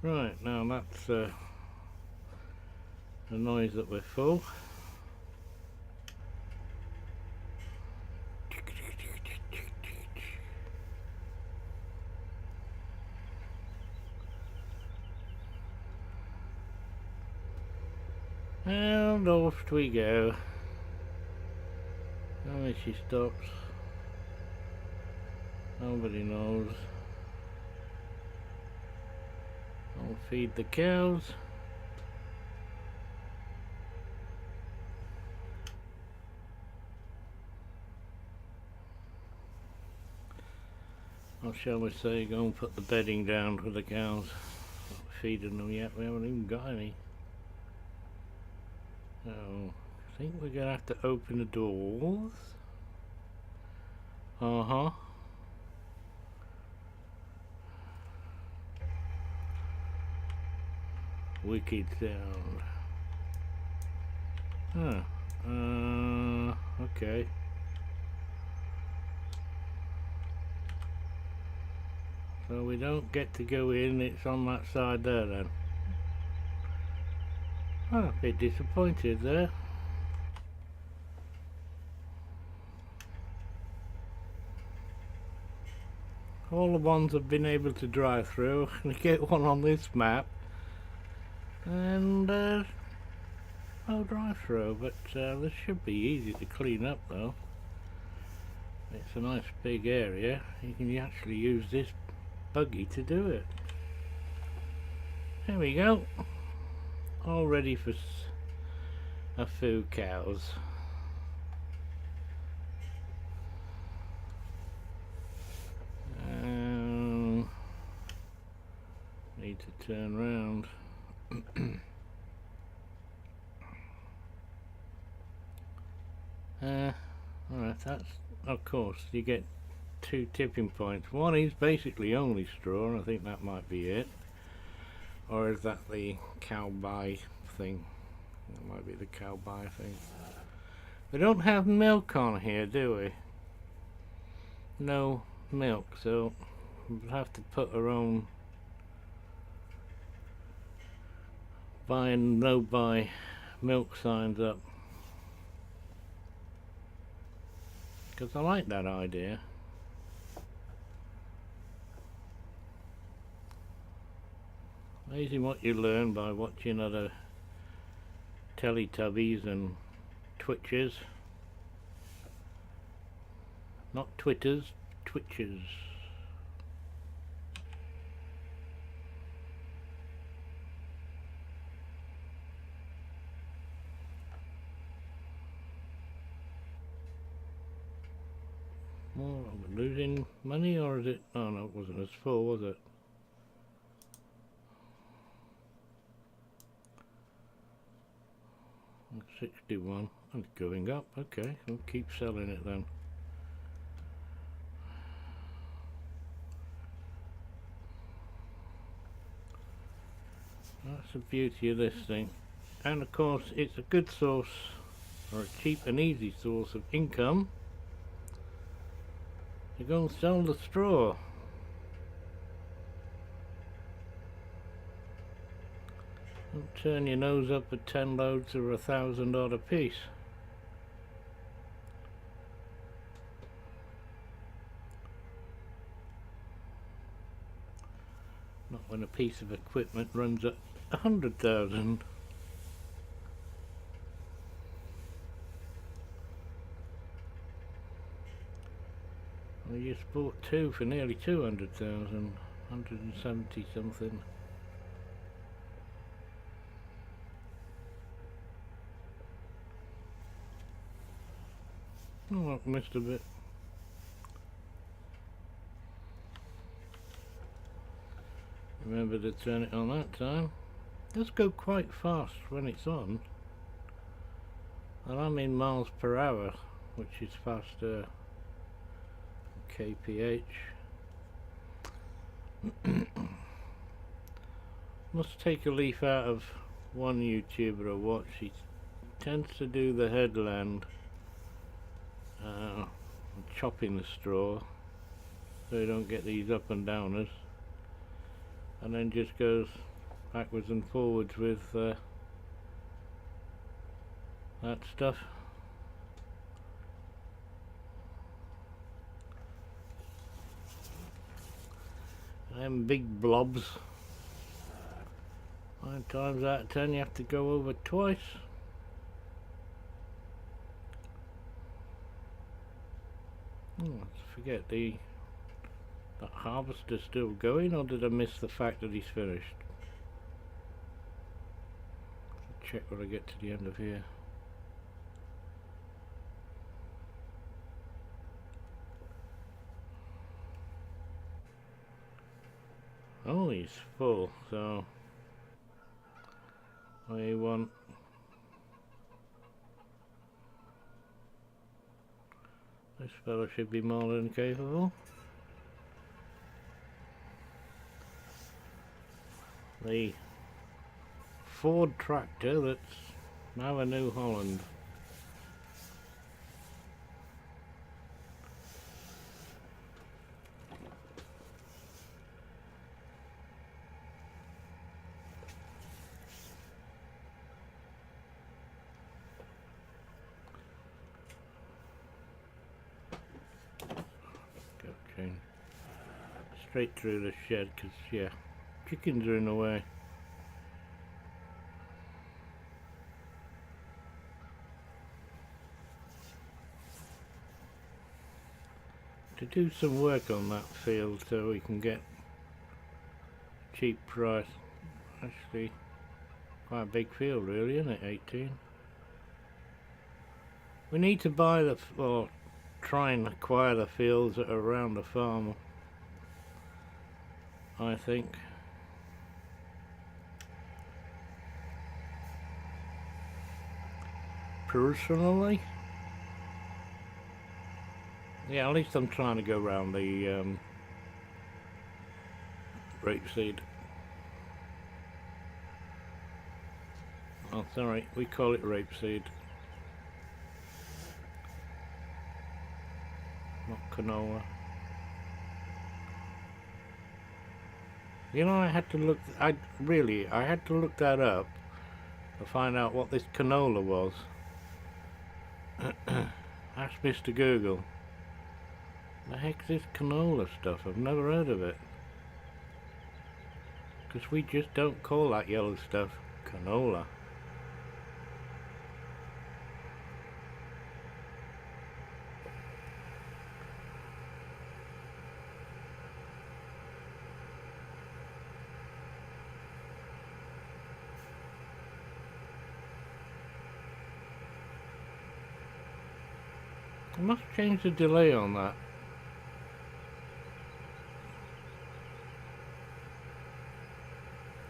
Right, now that's the noise that we're full. And off we go. How many she stops? Nobody knows. I'll feed the cows. Or shall we say, go and put the bedding down for the cows. Not feeding them yet, we haven't even got any. So, I think we're going to have to open the doors. Wicked sound. Okay. So we don't get to go in, it's on that side there then. Oh, a bit disappointed there. All the ones I've been able to drive through, and get one on this map, and no drive through, but this should be easy to clean up though. It's a nice big area, you can actually use this buggy to do it. There we go, all ready for a few cows. Need to turn round. Alright, that's, of course, you get two tipping points. One is basically only straw, and I think that might be it. Or is that the cow buy thing? That might be the cow buy thing. We don't have milk on here, do we? No milk, so we'll have to put our own buy and no buy milk signs up, because I like that idea. Amazing what you learn by watching other Teletubbies and Twitchers. Not Twitters, Twitchers. Well, are we losing money, or is it? Oh no, it wasn't as full, was it? $61 and going up. Okay, we'll keep selling it then. That's the beauty of this thing, and of course it's a good source, or a cheap and easy source of income to go and sell the straw. Don't turn your nose up at 10 loads or $1,000 a piece. Not when a piece of equipment runs at 100,000. Well, you bought two for nearly 200,000, 170 something. Oh, I missed a bit. Remember to turn it on that time. It does go quite fast when it's on. And I'm in miles per hour, which is faster than kph. Must take a leaf out of one YouTuber I watch. He tends to do the headland, chopping the straw so you don't get these up and downers, and then just goes backwards and forwards with that stuff. And them big blobs, 9 times out of 10 you have to go over twice. I forget, that harvester's still going, or did I miss the fact that he's finished? Check when I get to the end of here. Oh, he's full, so I want this fella should be more than capable. The Ford tractor that's now a New Holland. Straight through the shed, because yeah, chickens are in the way. To do some work on that field so we can get a cheap price. Actually quite a big field really, isn't it? 18. We need to buy the, or try and acquire the fields that are around the farm, I think. Personally, yeah, at least I'm trying to go around the rapeseed. Oh, sorry, we call it rapeseed, not canola. You know, I had to look. I had to look that up to find out what this canola was. Ask Mr. Google. The heck's this canola stuff? I've never heard of it. Because we just don't call that yellow stuff canola. I must change the delay on that.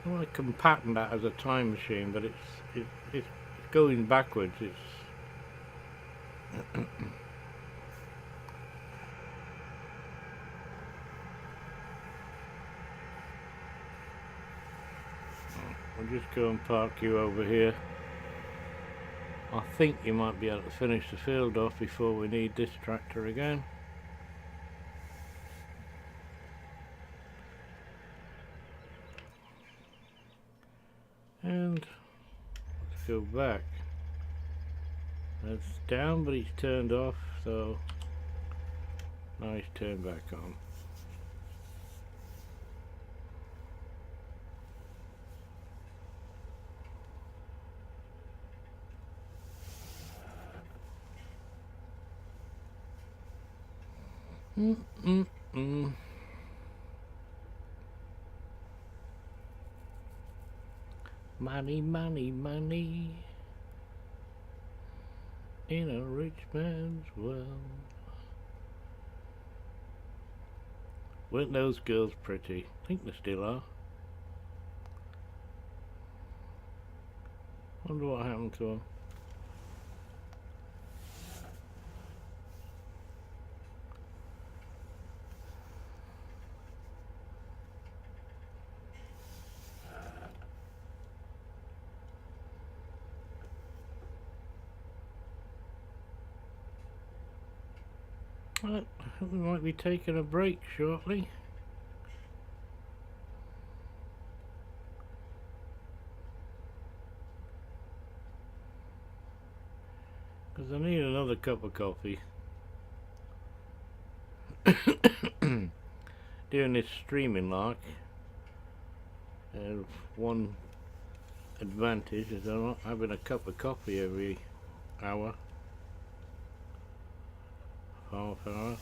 Well, I can pattern that as a time machine, but it's going backwards. It's I'll just go and park you over here. I think you might be able to finish the field off before we need this tractor again. And let's go back. That's down, but he's turned off, so now he's turned back on. Money, money, money in a rich man's world. Weren't those girls pretty? I think they still are. Wonder what happened to them. I think we might be taking a break shortly. Because I need another cup of coffee. Doing this streaming like, one advantage is I'm not having a cup of coffee every hour, half hour,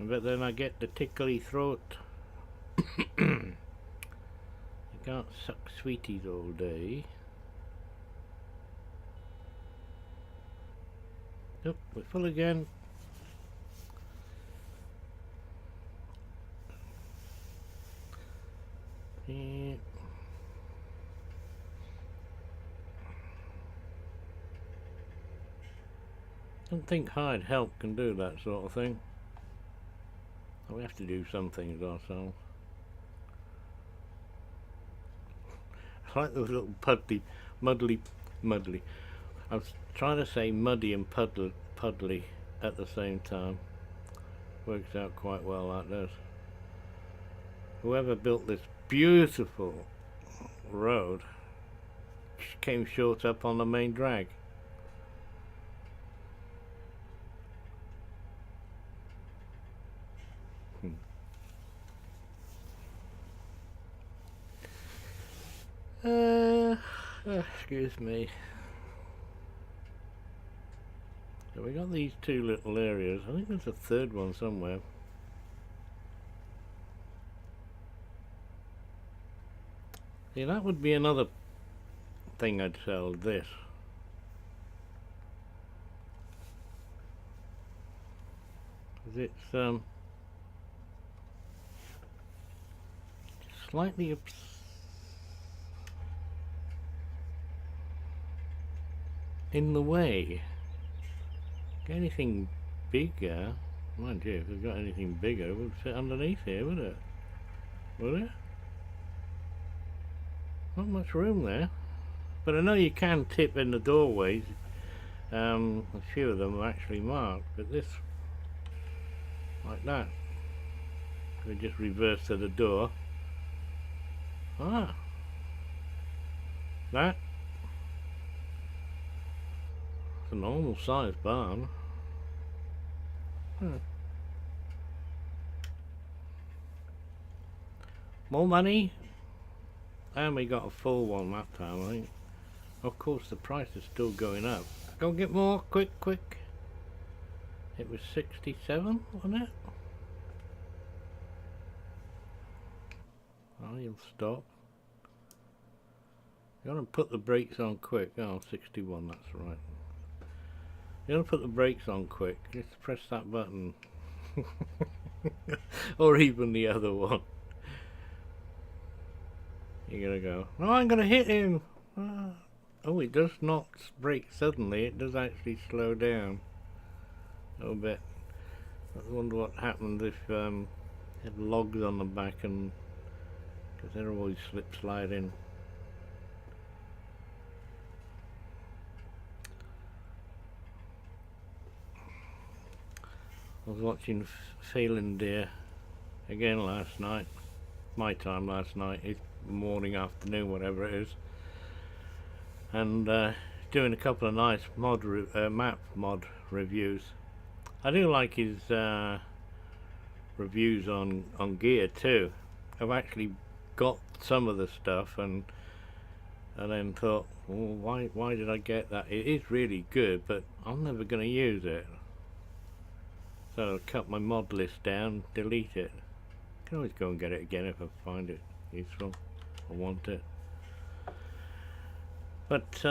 but then I get the tickly throat. You can't suck sweeties all day. Nope, we're full again. Yeah. Don't think hired help can do that sort of thing. We have to do some things ourselves. I like those little muddly. I was trying to say muddy and puddly at the same time. Works out quite well, that does. Whoever built this beautiful road came short up on the main drag. Excuse me. So we got these two little areas. I think there's a third one somewhere. See, that would be another thing I'd sell, this. It's slightly in the way. Get anything bigger, mind you, if we've got anything bigger, it would fit underneath here, would it? Would it? Not much room there, but I know you can tip in the doorways. A few of them are actually marked, but this, like that, we just reverse to the door. Ah, that. It's a normal sized barn. More money, and we got a full one that time, I think. Of course the price is still going up. Go get more, quick. It was 67, wasn't it? Oh, you'll stop. You gotta put the brakes on quick. Oh, 61, that's right. You gotta put the brakes on quick. Just press that button. Or even the other one. You're gonna go, no, I'm gonna hit him. Oh, it does not brake suddenly. It does actually slow down a little bit. I wonder what happens if it had logs on the back, and because they're always slip sliding. I was watching Phelan Deer again last night, my time last night, it's morning, afternoon, whatever it is, and doing a couple of nice map mod reviews. I do like his reviews on gear too. I've actually got some of the stuff and then thought, well, why did I get that? It is really good, but I'm never going to use it. So I'll cut my mod list down, delete it. I can always go and get it again if I find it useful or want it. But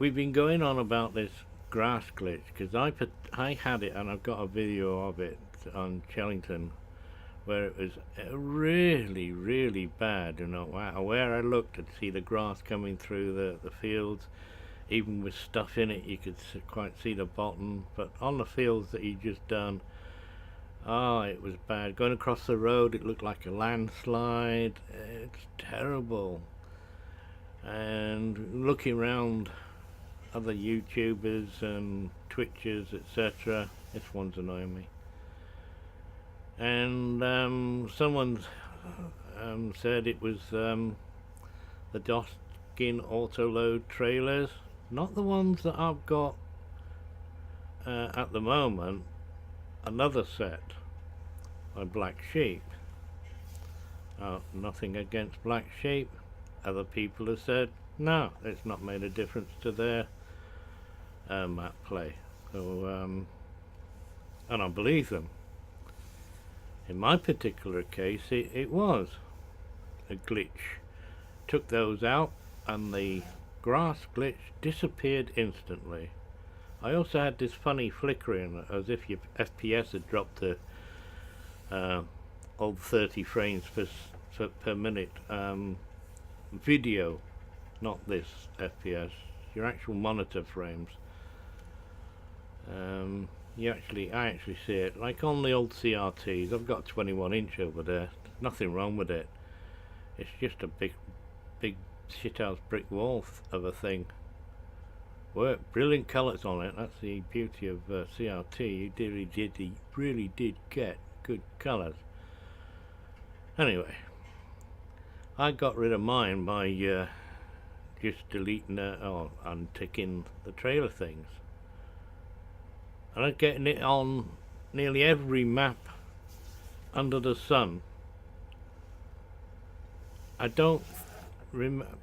we've been going on about this grass glitch because I had it, and I've got a video of it on Chellington where it was really bad. You know, where I looked to see the grass coming through the fields. Even with stuff in it, you could quite see the bottom. But on the fields that he just done, it was bad. Going across the road, it looked like a landslide. It's terrible. And looking around other YouTubers and Twitchers, etc. This one's annoying me. And someone said it was the Doskin Autoload trailers, not the ones that I've got at the moment. Another set by Black Sheep. Nothing against Black Sheep. Other people have said no, it's not made a difference to their map play. So and I believe them. In my particular case, it was a glitch. Took those out and the grass glitch disappeared instantly. I also had this funny flickering, as if your FPS had dropped to old 30 frames per minute. Video, not this FPS, your actual monitor frames. I actually see it, like on the old CRTs. I've got a 21-inch over there. There's nothing wrong with it. It's just a big shithouse brick wall of a thing. Work, brilliant colours on it. That's the beauty of CRT. You really did get good colours. Anyway, I got rid of mine by just deleting unticking the trailer things. And I'm getting it on nearly every map under the sun. I don't remember.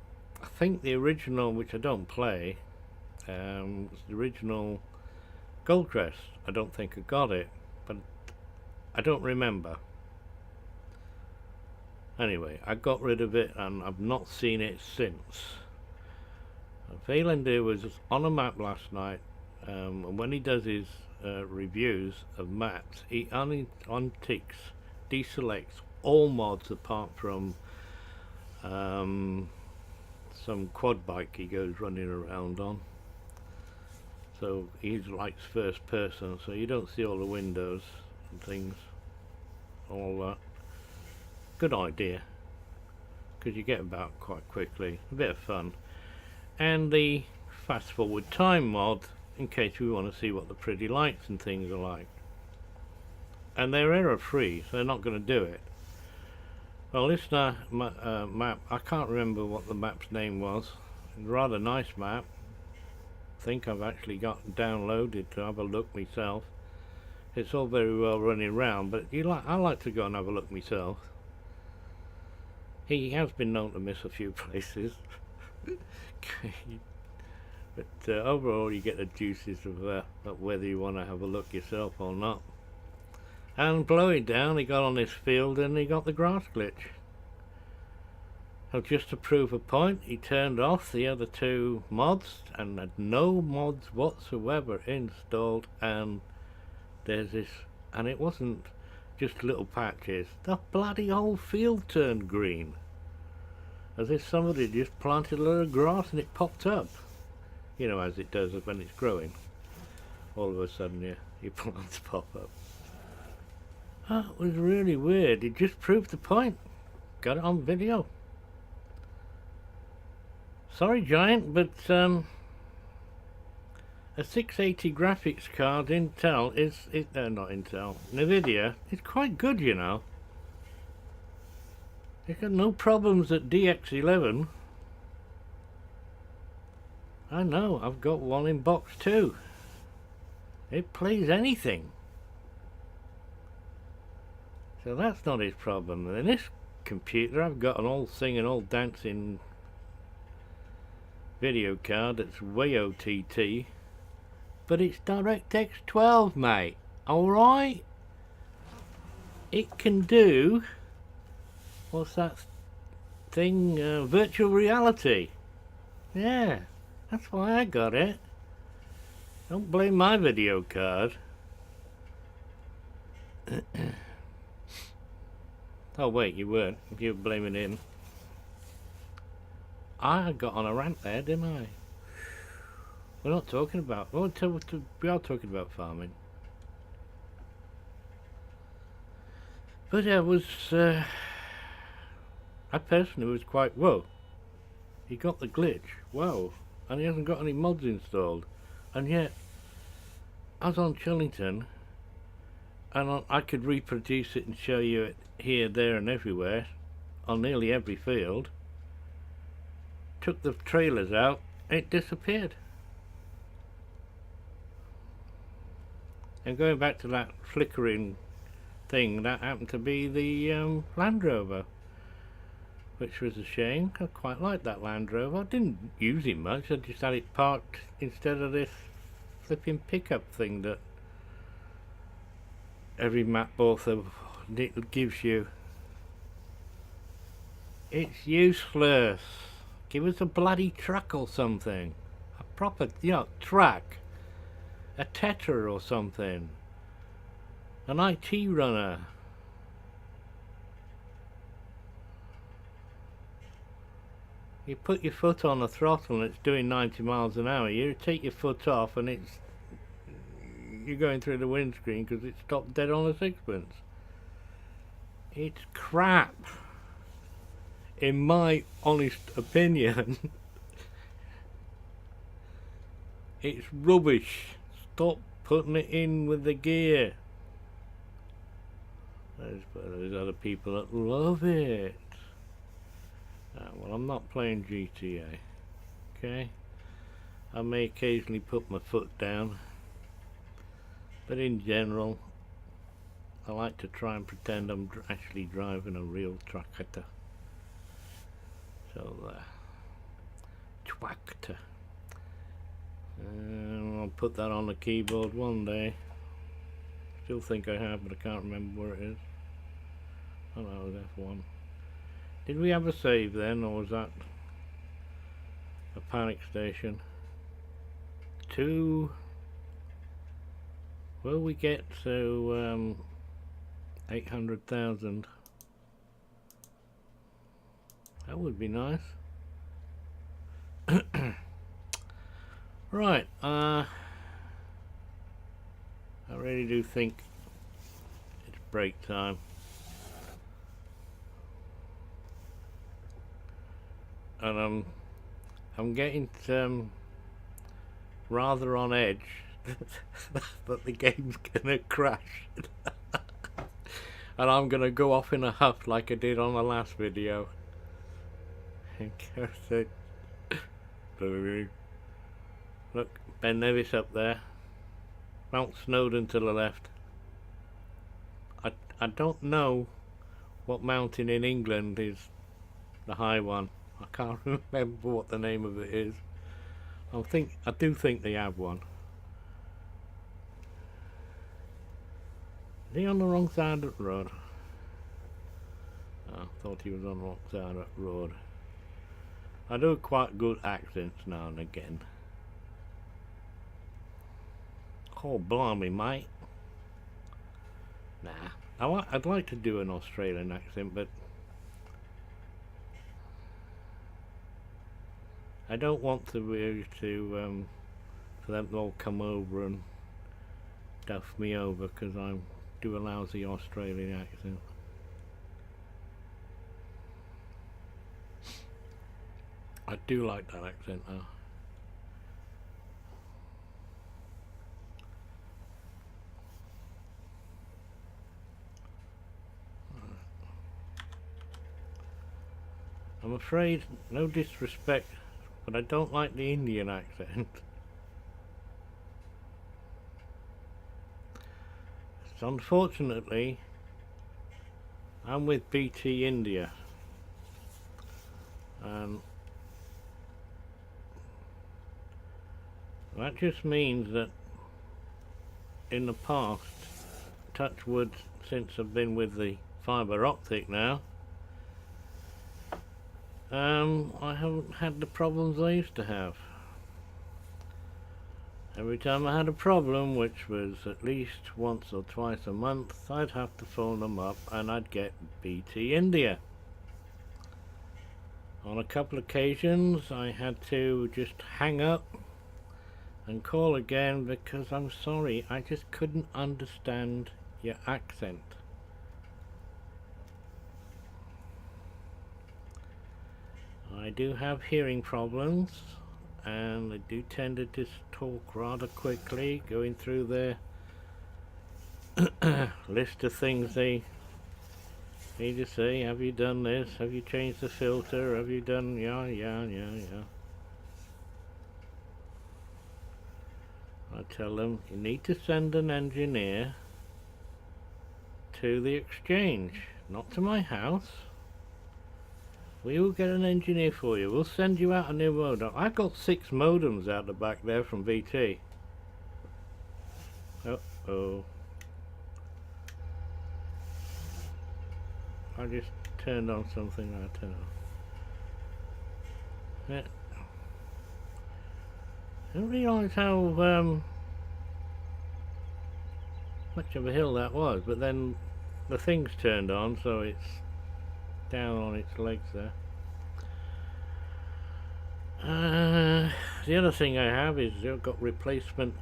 I think the original, which I don't play, was the original Goldcrest. I don't think I got it, but I don't remember. Anyway, I got rid of it and I've not seen it since. Vaelander was on a map last night, and when he does his reviews of maps, he only unticks, deselects all mods apart from some quad bike he goes running around on. So he likes first person, so you don't see all the windows and things, all that. Good idea, because you get about quite quickly. A bit of fun. And the fast forward time mod, in case we want to see what the pretty lights and things are like. And they're error free, so they're not going to do it. Well, this map, I can't remember what the map's name was. It's a rather nice map. I think I've actually got downloaded to have a look myself. It's all very well running around, but I like to go and have a look myself. He has been known to miss a few places. But overall you get the juices of whether you want to have a look yourself or not. And below it down, he got on this field and he got the grass glitch. So just to prove a point, he turned off the other two mods and had no mods whatsoever installed, and there's this, and it wasn't just little patches, the bloody whole field turned green, as if somebody just planted a lot of grass and it popped up, you know, as it does when it's growing. All of a sudden your plants pop up. That was really weird. It just proved the point. Got it on video. Sorry Giant, but a 680 graphics card Intel not Intel, Nvidia, is quite good, you know. It's got no problems at DX11. I know, I've got one in box too. It plays anything. So that's not his problem. And in this computer I've got an all singing, all dancing video card that's way OTT, but it's DirectX 12, mate. Alright? It can do, what's that thing, virtual reality. Yeah, that's why I got it. Don't blame my video card. Oh wait, you weren't. You were blaming him. I got on a rant there, didn't I? We're not talking about... we are talking about farming. But I was... I personally was quite... Whoa. He got the glitch. Whoa. and he hasn't got any mods installed. And yet, I was on Chillington, and I could reproduce it and show you it here, there and everywhere, on nearly every field. Took the trailers out, it disappeared. And going back to that flickering thing, that happened to be the Land Rover, which was a shame. I quite liked that Land Rover. I didn't use it much, I just had it parked instead of this flipping pickup thing that every map author gives you. It's useless. Give us a bloody truck or something. A proper, truck. A Textur or something. An IT runner. You put your foot on the throttle and it's doing 90 miles an hour. You take your foot off and you're going through the windscreen because it stopped dead on a sixpence. It's crap. In my honest opinion. It's rubbish. Stop putting it in with the gear. There's other people that love it. Well, I'm not playing GTA. Okay? I may occasionally put my foot down, but in general, I like to try and pretend I'm actually driving a real tractor. So, tractor. I'll put that on the keyboard one day. Still think I have, but I can't remember where it is. Oh no, it was F1. Did we have a save then, or was that a panic station? 2. Will we get to 800,000? That would be nice. Right, I really do think it's break time. And I'm getting rather on edge that the game's gonna crash. And I'm gonna go off in a huff like I did on the last video. Look, Ben Nevis up there. Mount Snowdon to the left. I don't know what mountain in England is the high one. I can't remember what the name of it is. I do think they have one. Is he on the wrong side of the road? I thought he was on the wrong side of the road. I do quite good accents now and again. Oh, blimey, mate. Nah, I'd like to do an Australian accent, but I don't want to really for them to all come over and duff me over because I do a lousy Australian accent. I do like that accent though. I'm afraid, no disrespect, but I don't like the Indian accent. So unfortunately, I'm with BT India, and that just means that in the past, touch wood, since I've been with the fibre optic now, I haven't had the problems I used to have. Every time I had a problem, which was at least once or twice a month, I'd have to phone them up and I'd get BT India. On a couple of occasions I had to just hang up and call again because I'm sorry, I just couldn't understand your accent. I do have hearing problems, and they do tend to just talk rather quickly, going through their list of things they need to say. Have you done this? Have you changed the filter? Have you done yeah. I tell them, you need to send an engineer to the exchange, not to my house. We will get an engineer for you. We'll send you out a new modem. I've got 6 modems out the back there from VT. Uh-oh. I just turned on something I turned on. Yeah. I didn't realise how much of a hill that was, but then the thing's turned on, so it's down on its legs there. The other thing I have is I've got replacement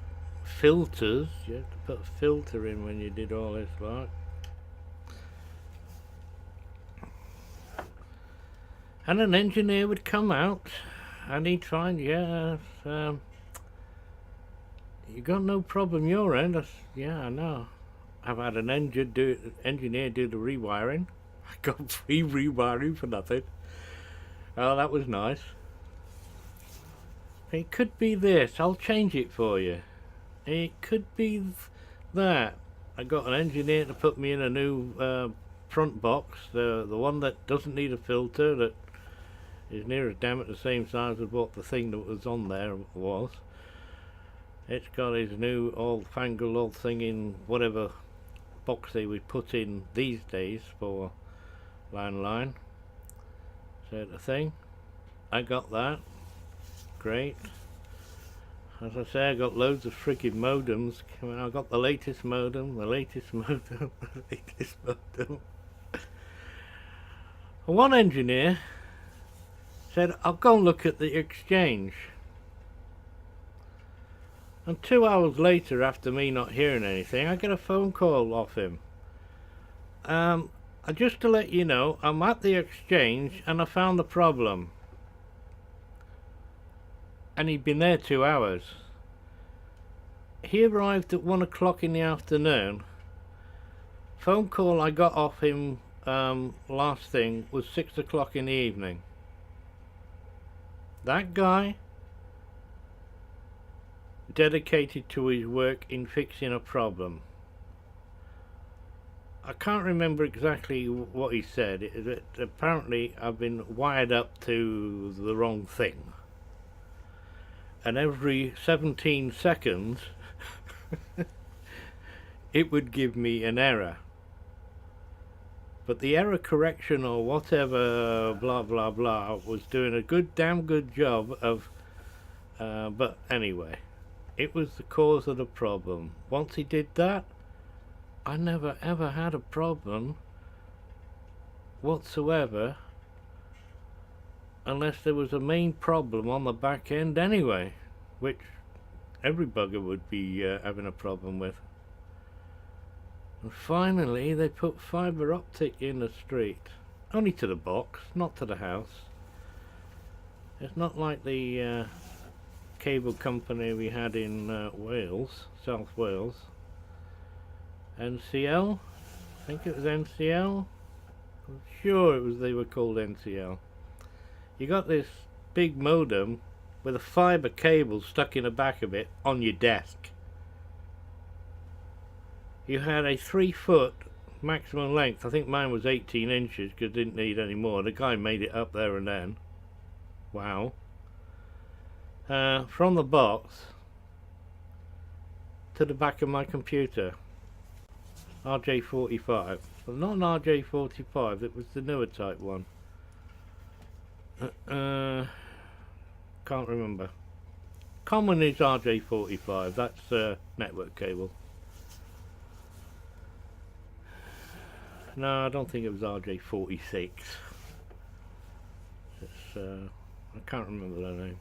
filters. You have to put a filter in when you did all this lot. And an engineer would come out and he'd find, yeah, you got no problem your end. Yeah, I know. I've had an engineer do the rewiring. I got free rewiring for nothing. Oh, that was nice. It could be this. I'll change it for you. It could be that. I got an engineer to put me in a new front box, the one that doesn't need a filter, that is near as damn at the same size as what the thing that was on there was. It's got his new all-fangled old thing in whatever box they would put in these days for landline. So the thing, I got that. Great. As I say, I got loads of friggin' modems. I got the latest modem, the latest modem, the latest modem. One engineer said, I'll go and look at the exchange. And 2 hours later, after me not hearing anything, I get a phone call off him. Just to let you know, I'm at the exchange and I found the problem. And he'd been there 2 hours. He arrived at 1 o'clock in the afternoon. Phone call I got off him last thing was 6 o'clock in the evening. That guy, dedicated to his work in fixing a problem. I can't remember exactly what he said. Apparently I've been wired up to the wrong thing. And every 17 seconds it would give me an error. But the error correction or whatever blah blah blah was doing a damn good job of but anyway, it was the cause of the problem. Once he did that, I never ever had a problem whatsoever, unless there was a main problem on the back end anyway, which every bugger would be having a problem with. And finally they put fibre optic in the street, only to the box, not to the house. It's not like the cable company we had in Wales, South Wales. NCL, I think it was NCL. I'm sure it was, they were called NCL. You got this big modem with a fibre cable stuck in the back of it on your desk. You had a 3-foot maximum length. I think mine was 18 inches because I didn't need any more. The guy made it up there and then. Wow. From the box to the back of my computer. RJ45. Well, not an RJ45, it was the newer type one. Can't remember. Common is RJ45, that's network cable. No, I don't think it was RJ46. It's, I can't remember the name.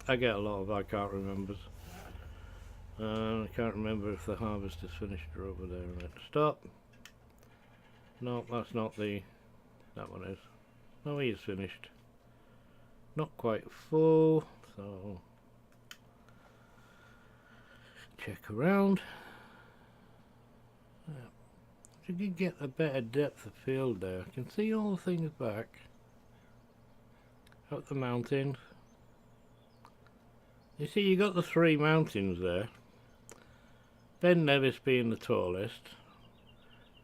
I get a lot of I can't remembers. I can't remember if the harvester's finished or over there. Right. Stop. No, that's not the... that one is. No, he is finished. Not quite full, so check around. You can get a better depth of field there. I can see all the things back. Up the mountains. You see, you got the 3 mountains there. Ben Nevis being the tallest.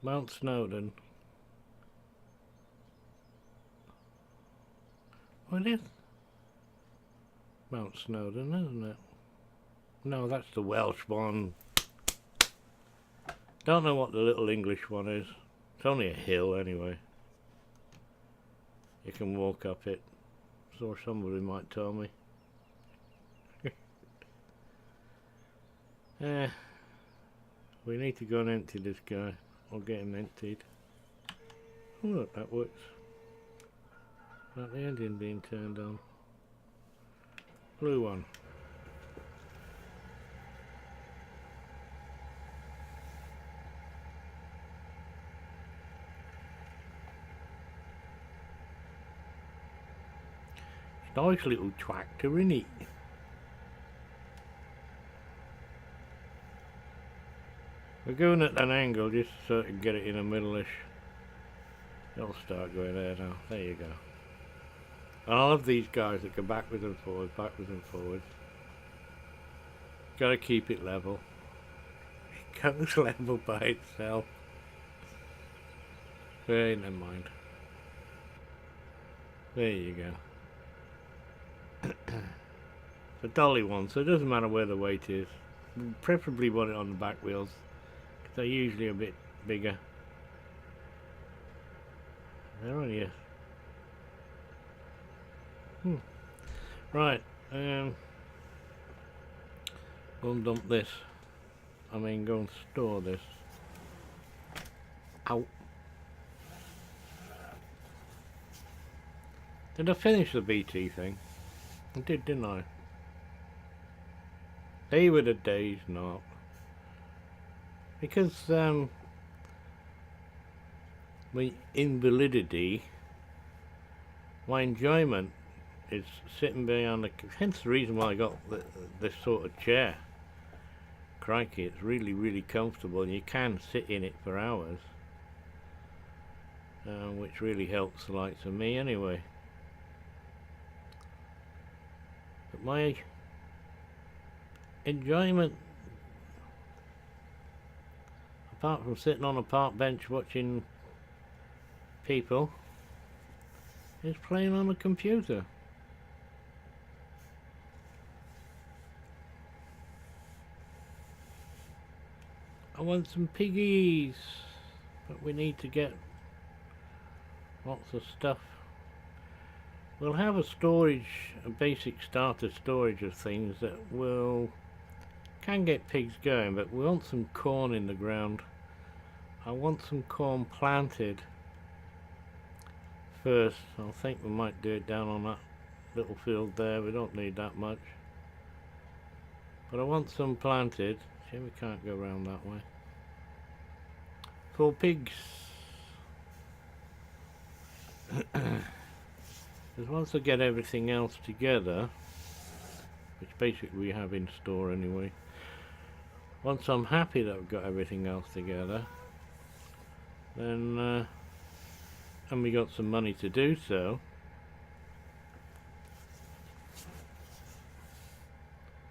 Mount Snowdon. What is Mount Snowdon, isn't it? No, that's the Welsh one. Don't know what the little English one is. It's only a hill anyway. You can walk up it. So somebody might tell me. We need to go and empty this guy. Or get him emptied. Oh, look, that works. Not the engine being turned on. Blue one. Nice little tractor, isn't it? We're going at an angle just so I can get it in the middle-ish. It'll start going there now. There you go. I love these guys that go backwards and forwards, backwards and forwards. Gotta keep it level. It goes level by itself. Hey, never mind. There you go. It's a dolly one, so it doesn't matter where the weight is. Preferably want it on the back wheels, because they're usually a bit bigger. They're on here. Right, go and dump this. I mean, go and store this. Ow. Did I finish the BT thing? I did, didn't I? They were the days, not. Because, my invalidity, my enjoyment is sitting behind the... Hence the reason why I got this sort of chair. Crikey, it's really, really comfortable and you can sit in it for hours. Which really helps the likes of me anyway. But my enjoyment, apart from sitting on a park bench watching people, is playing on a computer. I want some piggies, but we need to get lots of stuff. We'll have a storage, a basic starter storage of things that can get pigs going, but we want some corn in the ground. I want some corn planted first. I think we might do it down on that little field there. We don't need that much, but I want some planted. See, we can't go around that way. For pigs. Because once I get everything else together, which basically we have in store anyway, once I'm happy that I've got everything else together, then and we got some money to do so,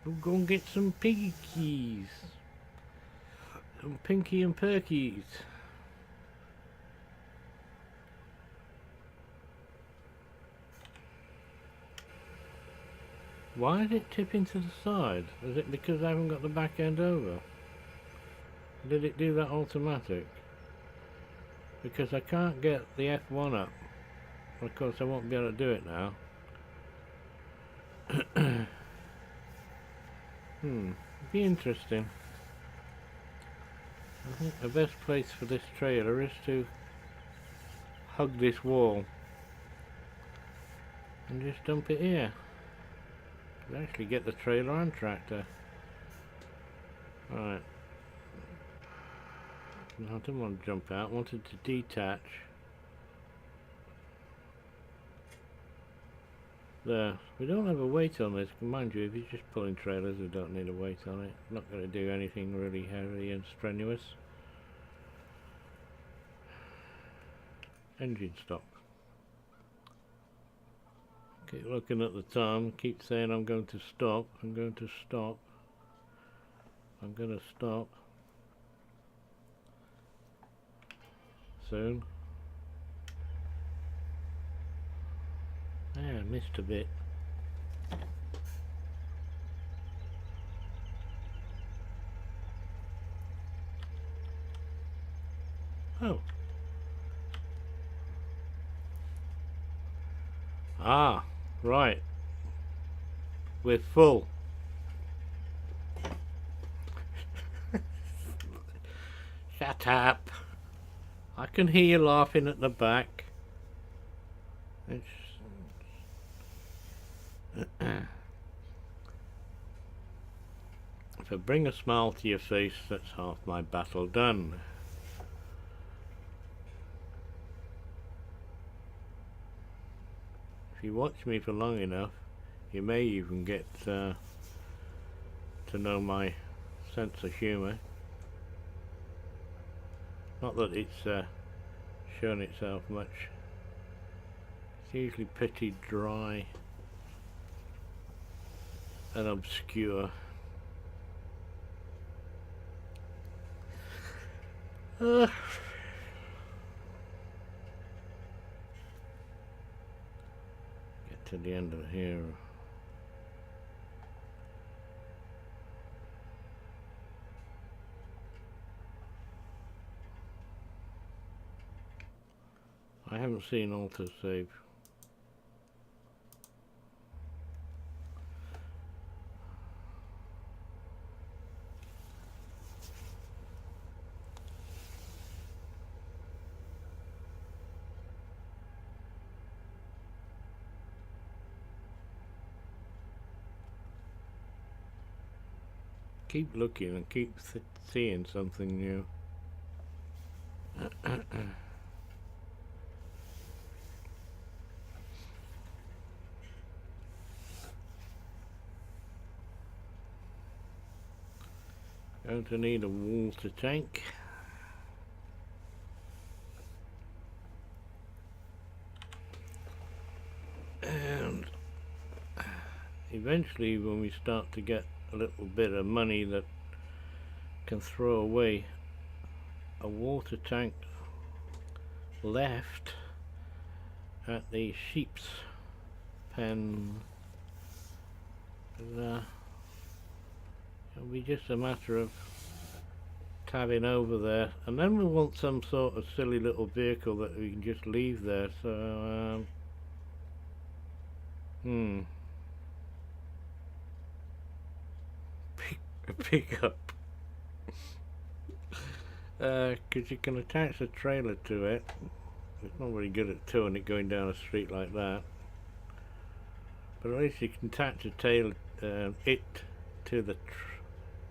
we'll go and get some piggies, some Pinky and Perkies. Why did it tip into the side? Is it because I haven't got the back end over? Did it do that automatic? Because I can't get the F1 up. Of course I won't be able to do it now. Be interesting. I think the best place for this trailer is to hug this wall and just dump it here. Actually get the trailer and tractor. Right. No, I didn't want to jump out, I wanted to detach. There. We don't have a weight on this. Mind you, if you're just pulling trailers, we don't need a weight on it. Not going to do anything really heavy and strenuous. Engine stop. Keep looking at the time. Keep saying I'm going to stop. I'm going to stop. I'm going to stop. Soon. Yeah, I missed a bit. Oh. Ah, right. We're full. Shut up. I can hear you laughing at the back. It's if I bring a smile to your face, that's half my battle done. If you watch me for long enough, you may even get to know my sense of humour. Not that it's shown itself much. It's usually pretty dry and obscure. Get to the end of here. I haven't seen autosave. Keep looking and keep seeing something new. Going to need a water tank. And eventually when we start to get a little bit of money that can throw away, a water tank left at the sheep's pen. It'll be just a matter of tabbing over there, and then we want some sort of silly little vehicle that we can just leave there. So pick up, because you can attach a trailer to it. It's not very good at towing it going down a street like that, but at least you can attach a it to the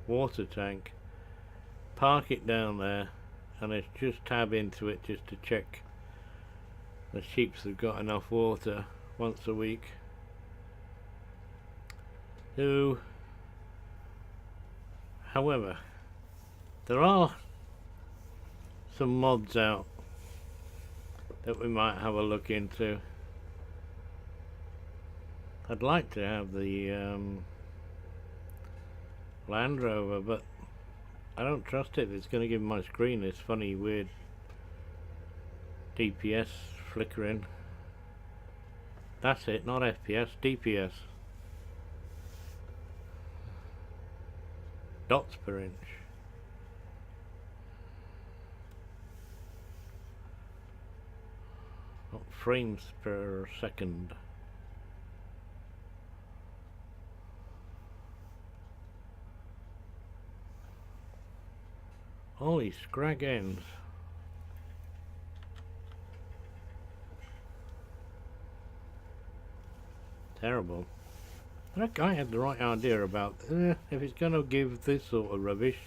water tank, park it down there, and it's just tab into it just to check the sheeps have got enough water once a week. However, there are some mods out that we might have a look into. I'd like to have the Land Rover, but I don't trust it. It's going to give my screen this funny weird DPS flickering. That's it, not FPS, DPS. Dots per inch. Not frames per second. Holy scrag ends. Terrible. That guy had the right idea about if it's going to give this sort of rubbish,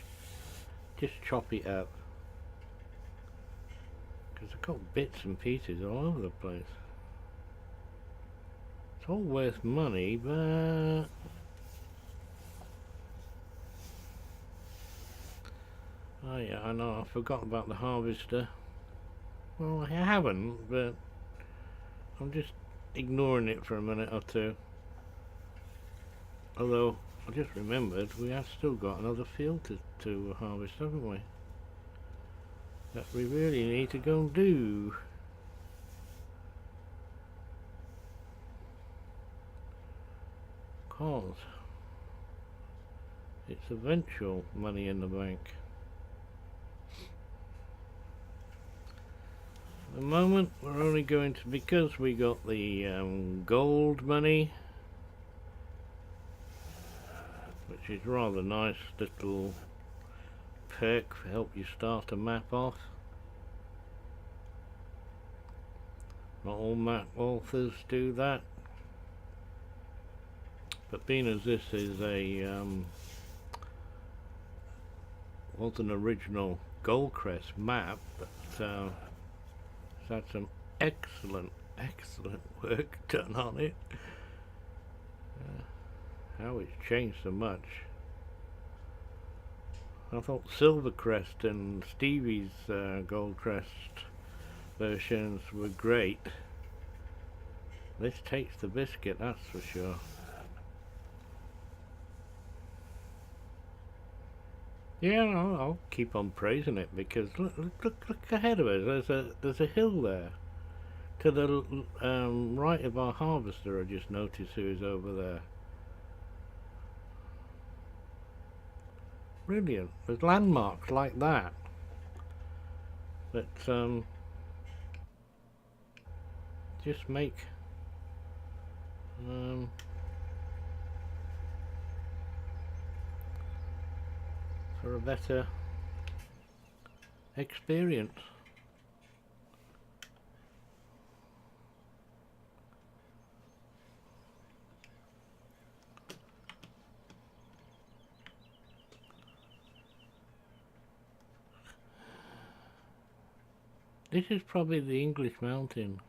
just chop it up. Because I've got bits and pieces all over the place. It's all worth money, but oh yeah, I know, I forgot about the harvester. Well, I haven't, but I'm just ignoring it for a minute or two. Although, I just remembered we have still got another field to harvest, haven't we? That we really need to go and do. Cause it's eventual money in the bank. At the moment we're only going to, because we got the gold money, which is rather nice little perk to help you start a map off. Not all map authors do that, but being as this is a was an original Goldcrest map, but it's had some excellent work done on it. How it's changed so much. I thought Silvercrest and Stevie's Goldcrest versions were great. This takes the biscuit, that's for sure. Yeah, I'll keep on praising it, because look ahead of us. There's a hill there to the right of our harvester. I just noticed who is over there. Brilliant. There's landmarks like that just make for a better experience. This is probably the English mountain.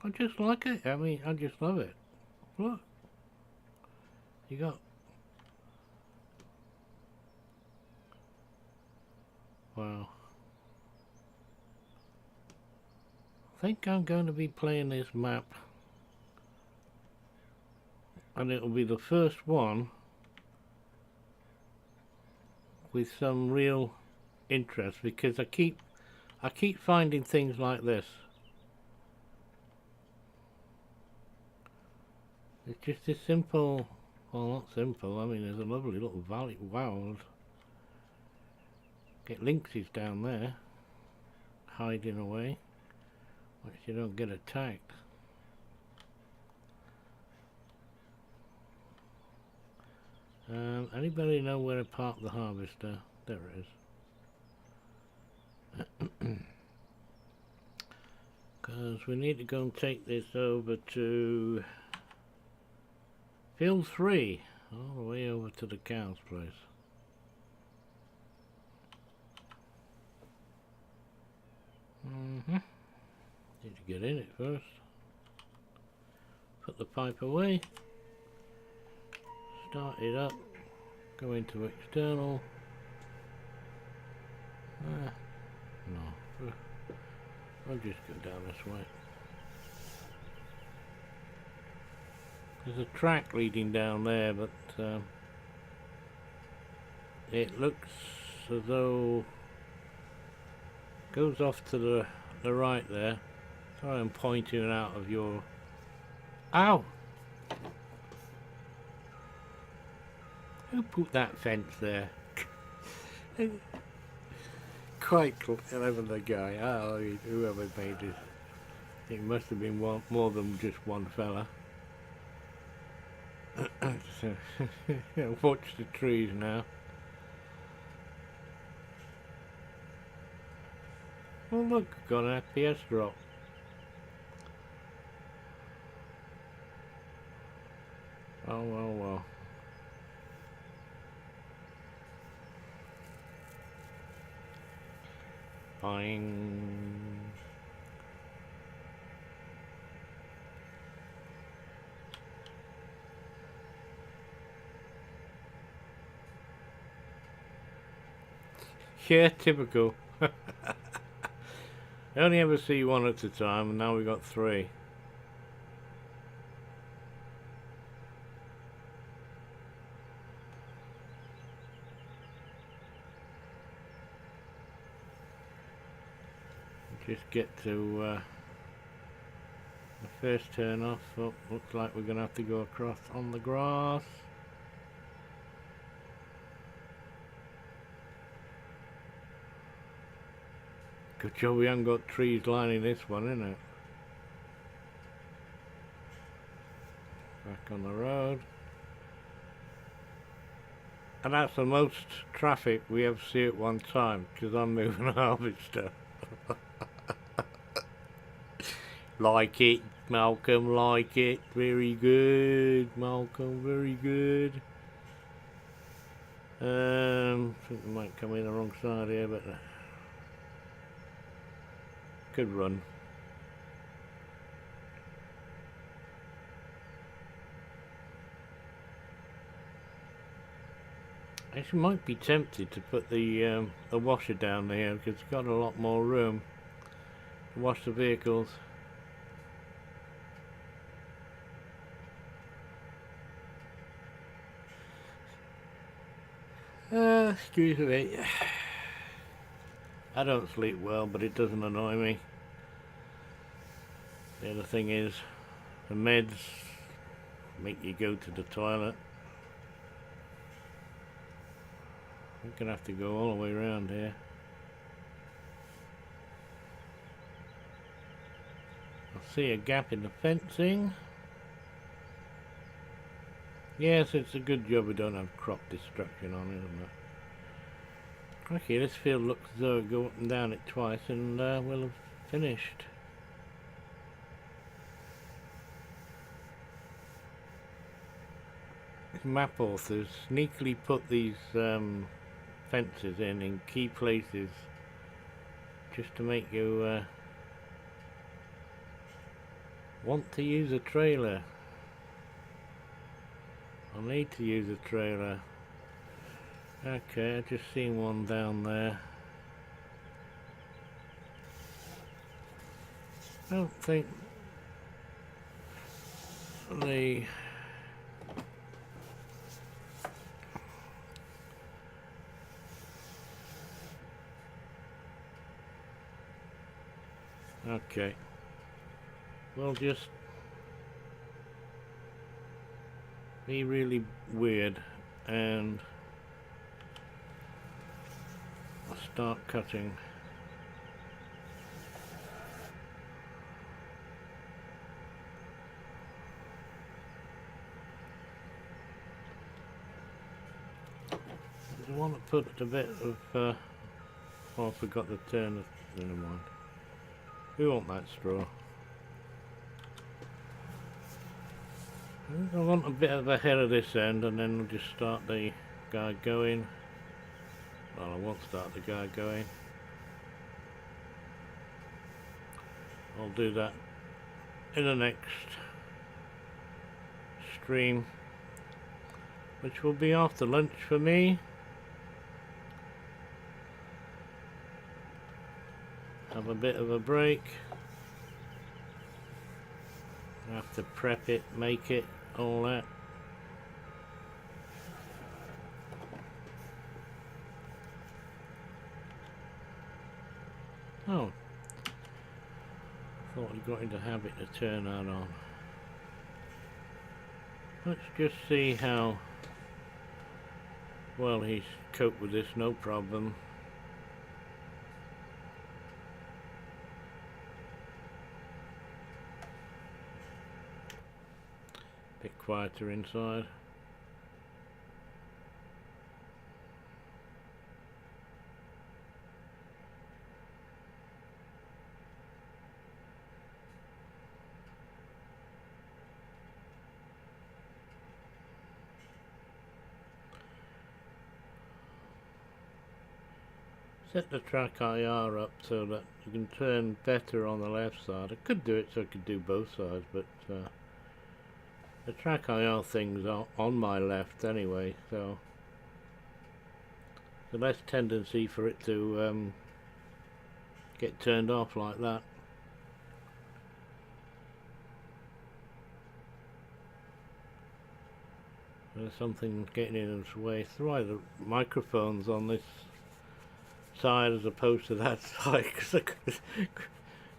I just like it. I mean, I just love it. Look. You got... Wow. I think I'm going to be playing this map. And it'll be the first one with some real interest, because I keep finding things like this. It's just a simple, well, not simple, I mean, there's a lovely little valley. Wow. Get lynxes down there hiding away, which you don't get attacked. Anybody know where to park the harvester? There it is. Because we need to go and take this over to Field 3, all the way over to the cow's place. Need to get in it first. Put the pipe away. Start it up. Go into external. No. I'll just go down this way. There's a track leading down there, but it looks as though it goes off to the right there. Sorry, I'm pointing out of your... Ow! Who put that fence there? Quite clever, the guy. Oh, whoever made it. It must have been more than just one fella. So, watch the trees now. Well, look, got an FPS drop. Oh, well. Boing. Yeah, typical. I only ever see one at a time, and now we got three. Just get to the first turn off. Oh, looks like we're going to have to go across on the grass. Good job we haven't got trees lining this one, isn't it? Back on the road. And that's the most traffic we ever see at one time, because I'm moving a harvester. Like it, Malcolm, like it. Very good, Malcolm, very good. I think we might come in the wrong side here, but good run. Actually, might be tempted to put the washer down there because it's got a lot more room to wash the vehicles. Excuse me. I don't sleep well, but it doesn't annoy me. The other thing is, the meds make you go to the toilet. We're gonna have to go all the way around here. I see a gap in the fencing. Yes, it's a good job we don't have crop destruction on it, isn't it? Okay, this field looks as though it go up and down it twice and we'll have finished. Map authors sneakily put these fences in key places just to make you want to use a trailer. I need to use a trailer. Okay, I just seen one down there. I don't think the okay, we'll just be really weird and I'll start cutting. I want to put a bit of oh, I forgot to turn the, never mind. We want that straw. I want a bit of a head of this end and then we'll just start the guy going. Well, I won't start the guy going. I'll do that in the next stream, which will be after lunch for me. Have a bit of a break. I have to prep it, make it, all that. Oh, thought I got into habit to turn that on. Let's just see how well he's coped with this, no problem. Bit quieter inside. set the track IR up so that you can turn better on the left side. I could do it so I could do both sides, but the track IR thing's on my left anyway, so there's less tendency for it to get turned off like that. There's something getting in its way. It's why the microphone's on this side as opposed to that side, because it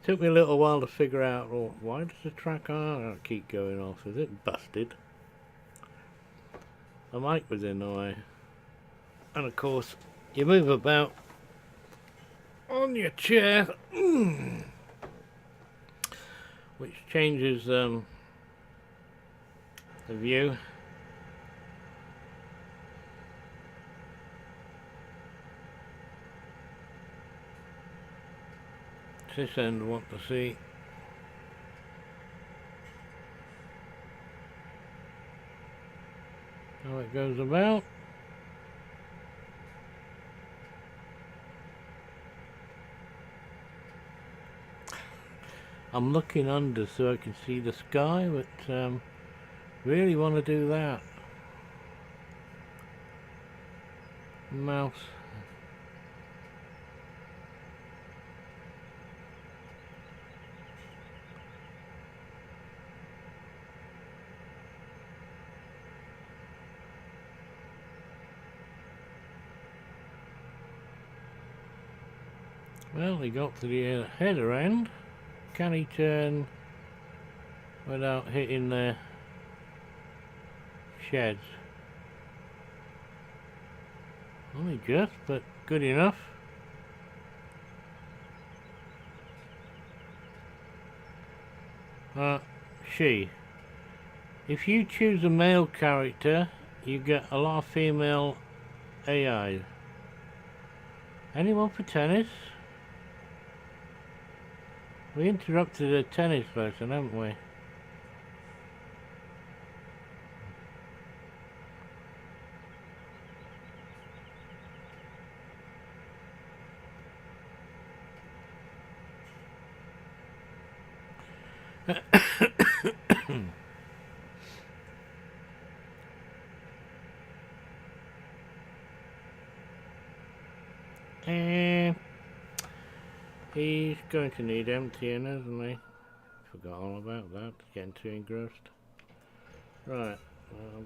took me a little while to figure out, well, why does the track IR keep going off? Is it busted? The mic was in the way. And of course, you move about on your chair, which changes the view. This end I want to see. How it goes about. I'm looking under so I can see the sky, but really want to do that. Mouse. Well, he got to the header end. Can he turn without hitting the sheds? Only just, but good enough. She. If you choose a male character, you get a lot of female AI. Anyone for tennis? We interrupted a tennis lesson, haven't we? He's going to need emptying, isn't he? Forgot all about that, getting too engrossed. Right,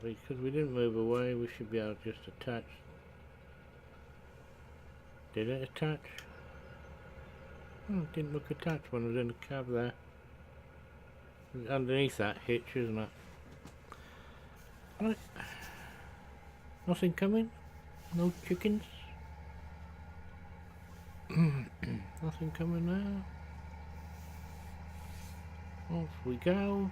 because we didn't move away, we should be able to just attach. Did it attach? Oh, it didn't look attached when I was in the cab there. It's underneath that hitch, isn't it? Right. Nothing coming? No chickens? Nothing coming now. Off we go.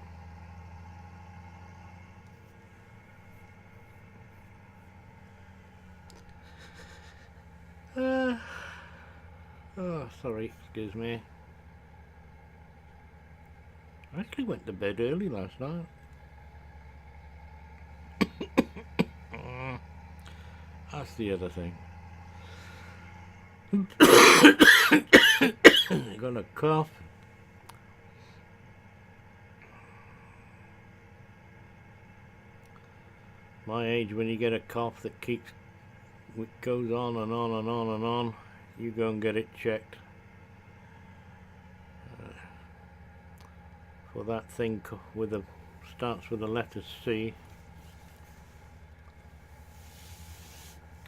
Oh, sorry, excuse me. I actually went to bed early last night. That's the other thing. Gonna cough. My age, when you get a cough that keeps, it goes on and on and on and on, you go and get it checked. For that thing with a starts with the letter C.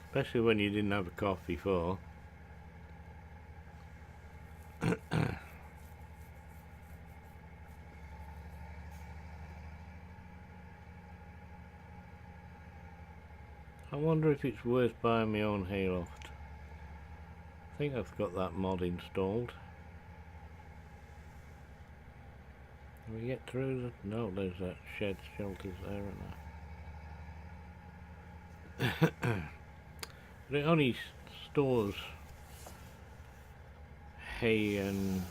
Especially when you didn't have a cough before. I wonder if it's worth buying my own hayloft. I think I've got that mod installed. Can we get through the... No, there's that shed shelters there, isn't there? But it only stores hay and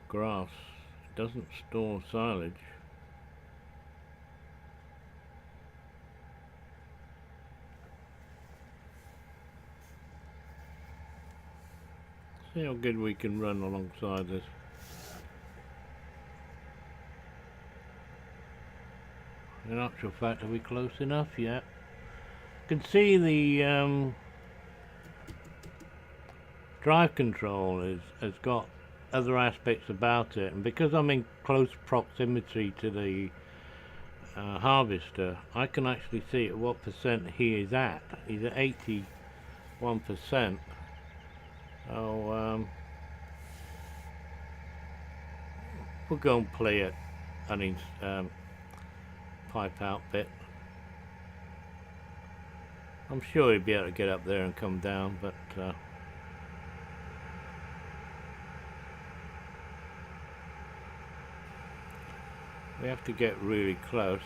grass. It doesn't store silage. See how good we can run alongside this. In actual fact, are we close enough? Yeah. Can see the drive control has got other aspects about it, and because I'm in close proximity to the harvester, I can actually see at what percent he is at. He's at 81%. So we'll go and play it and pipe out bit. I'm sure he'll be able to get up there and come down, but we have to get really close.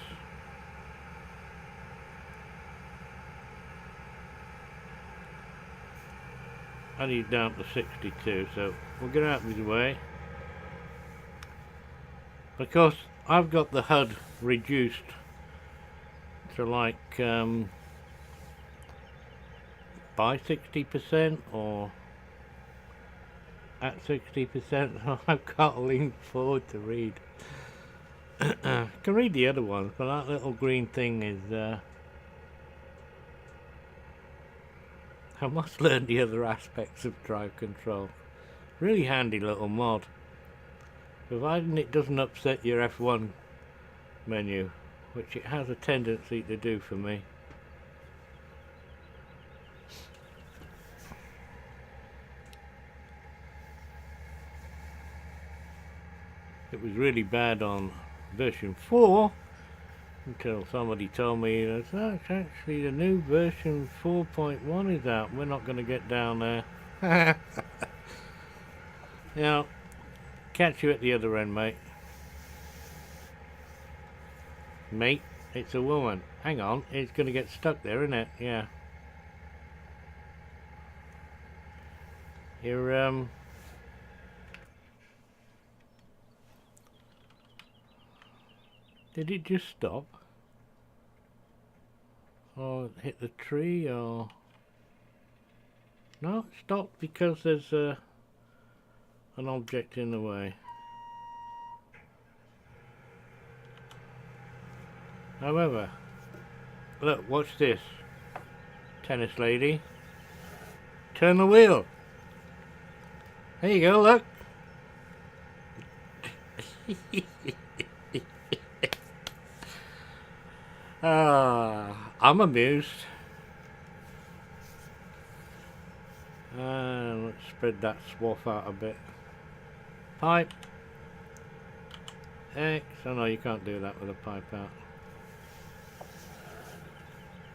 And he's down to 62, so we'll get out of his way. Because I've got the HUD reduced to like by 60% or at 60%. I've got to lean forward to read. I can read the other ones, but that little green thing is I must learn the other aspects of drive control. Really handy little mod, providing it doesn't upset your F1 menu, which it has a tendency to do for me. It was really bad on version 4 until somebody told me that actually the new version 4.1 is out. We're not going to get down there. Now, catch you at the other end, mate. Mate, it's a woman. Hang on, it's going to get stuck there, isn't it? Yeah. You're did it just stop? Or hit the tree, or... No, it stopped because there's an object in the way. However, look, watch this. Tennis lady. Turn the wheel. There you go, look. I'm amused. Let's spread that swath out a bit. Pipe. X. Oh no, you can't do that with a pipe out.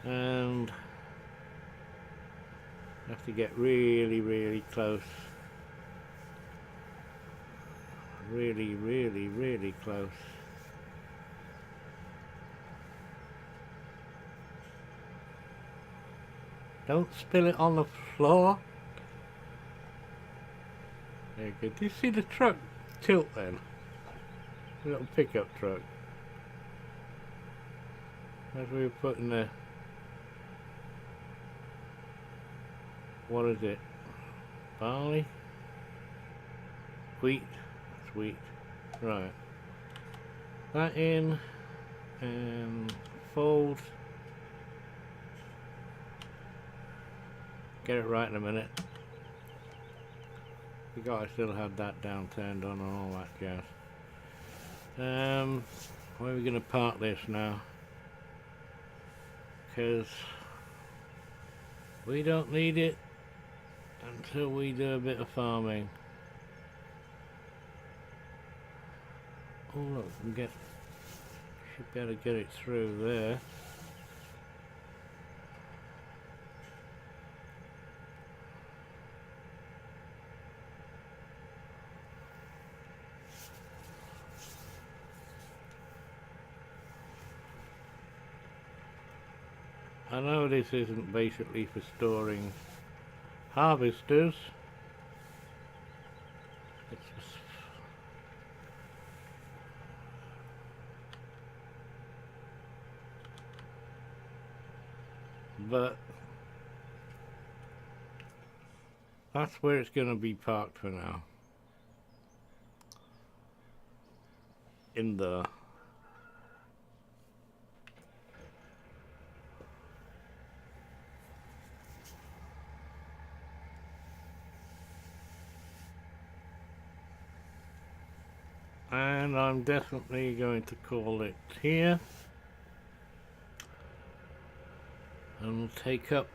And you have to get really, really close. Really, really, really close. Don't spill it on the floor. Very good. Do you see the truck tilt then? The little pickup truck. As we were putting the... What is it? Barley? Wheat? That's wheat. Right. That in. And fold. Get it right in a minute. Forgot I still had that down turned on and all that jazz. Where are we going to park this now? Because we don't need it until we do a bit of farming. Oh look, we can should be able to get it through there. I know this isn't basically for storing harvesters. It's just but That's where it's going to be parked for now. In the and I'm definitely going to call it here, and we'll take up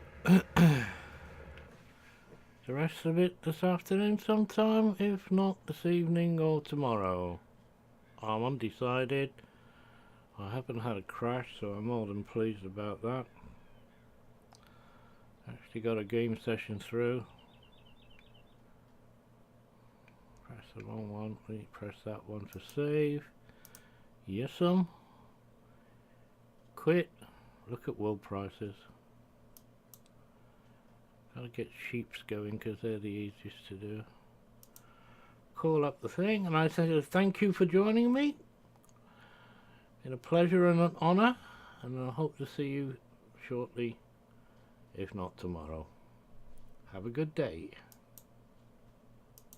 the rest of it this afternoon sometime, if not this evening or tomorrow. I'm undecided. I haven't had a crash, so I'm more than pleased about that. Actually got a game session through. Press the wrong one, please press that one to save. Yes, quit. Look at wool prices. Gotta get sheeps going because they're the easiest to do. Call up the thing, and I say thank you for joining me. It's a pleasure and an honour, and I hope to see you shortly, if not tomorrow. Have a good day.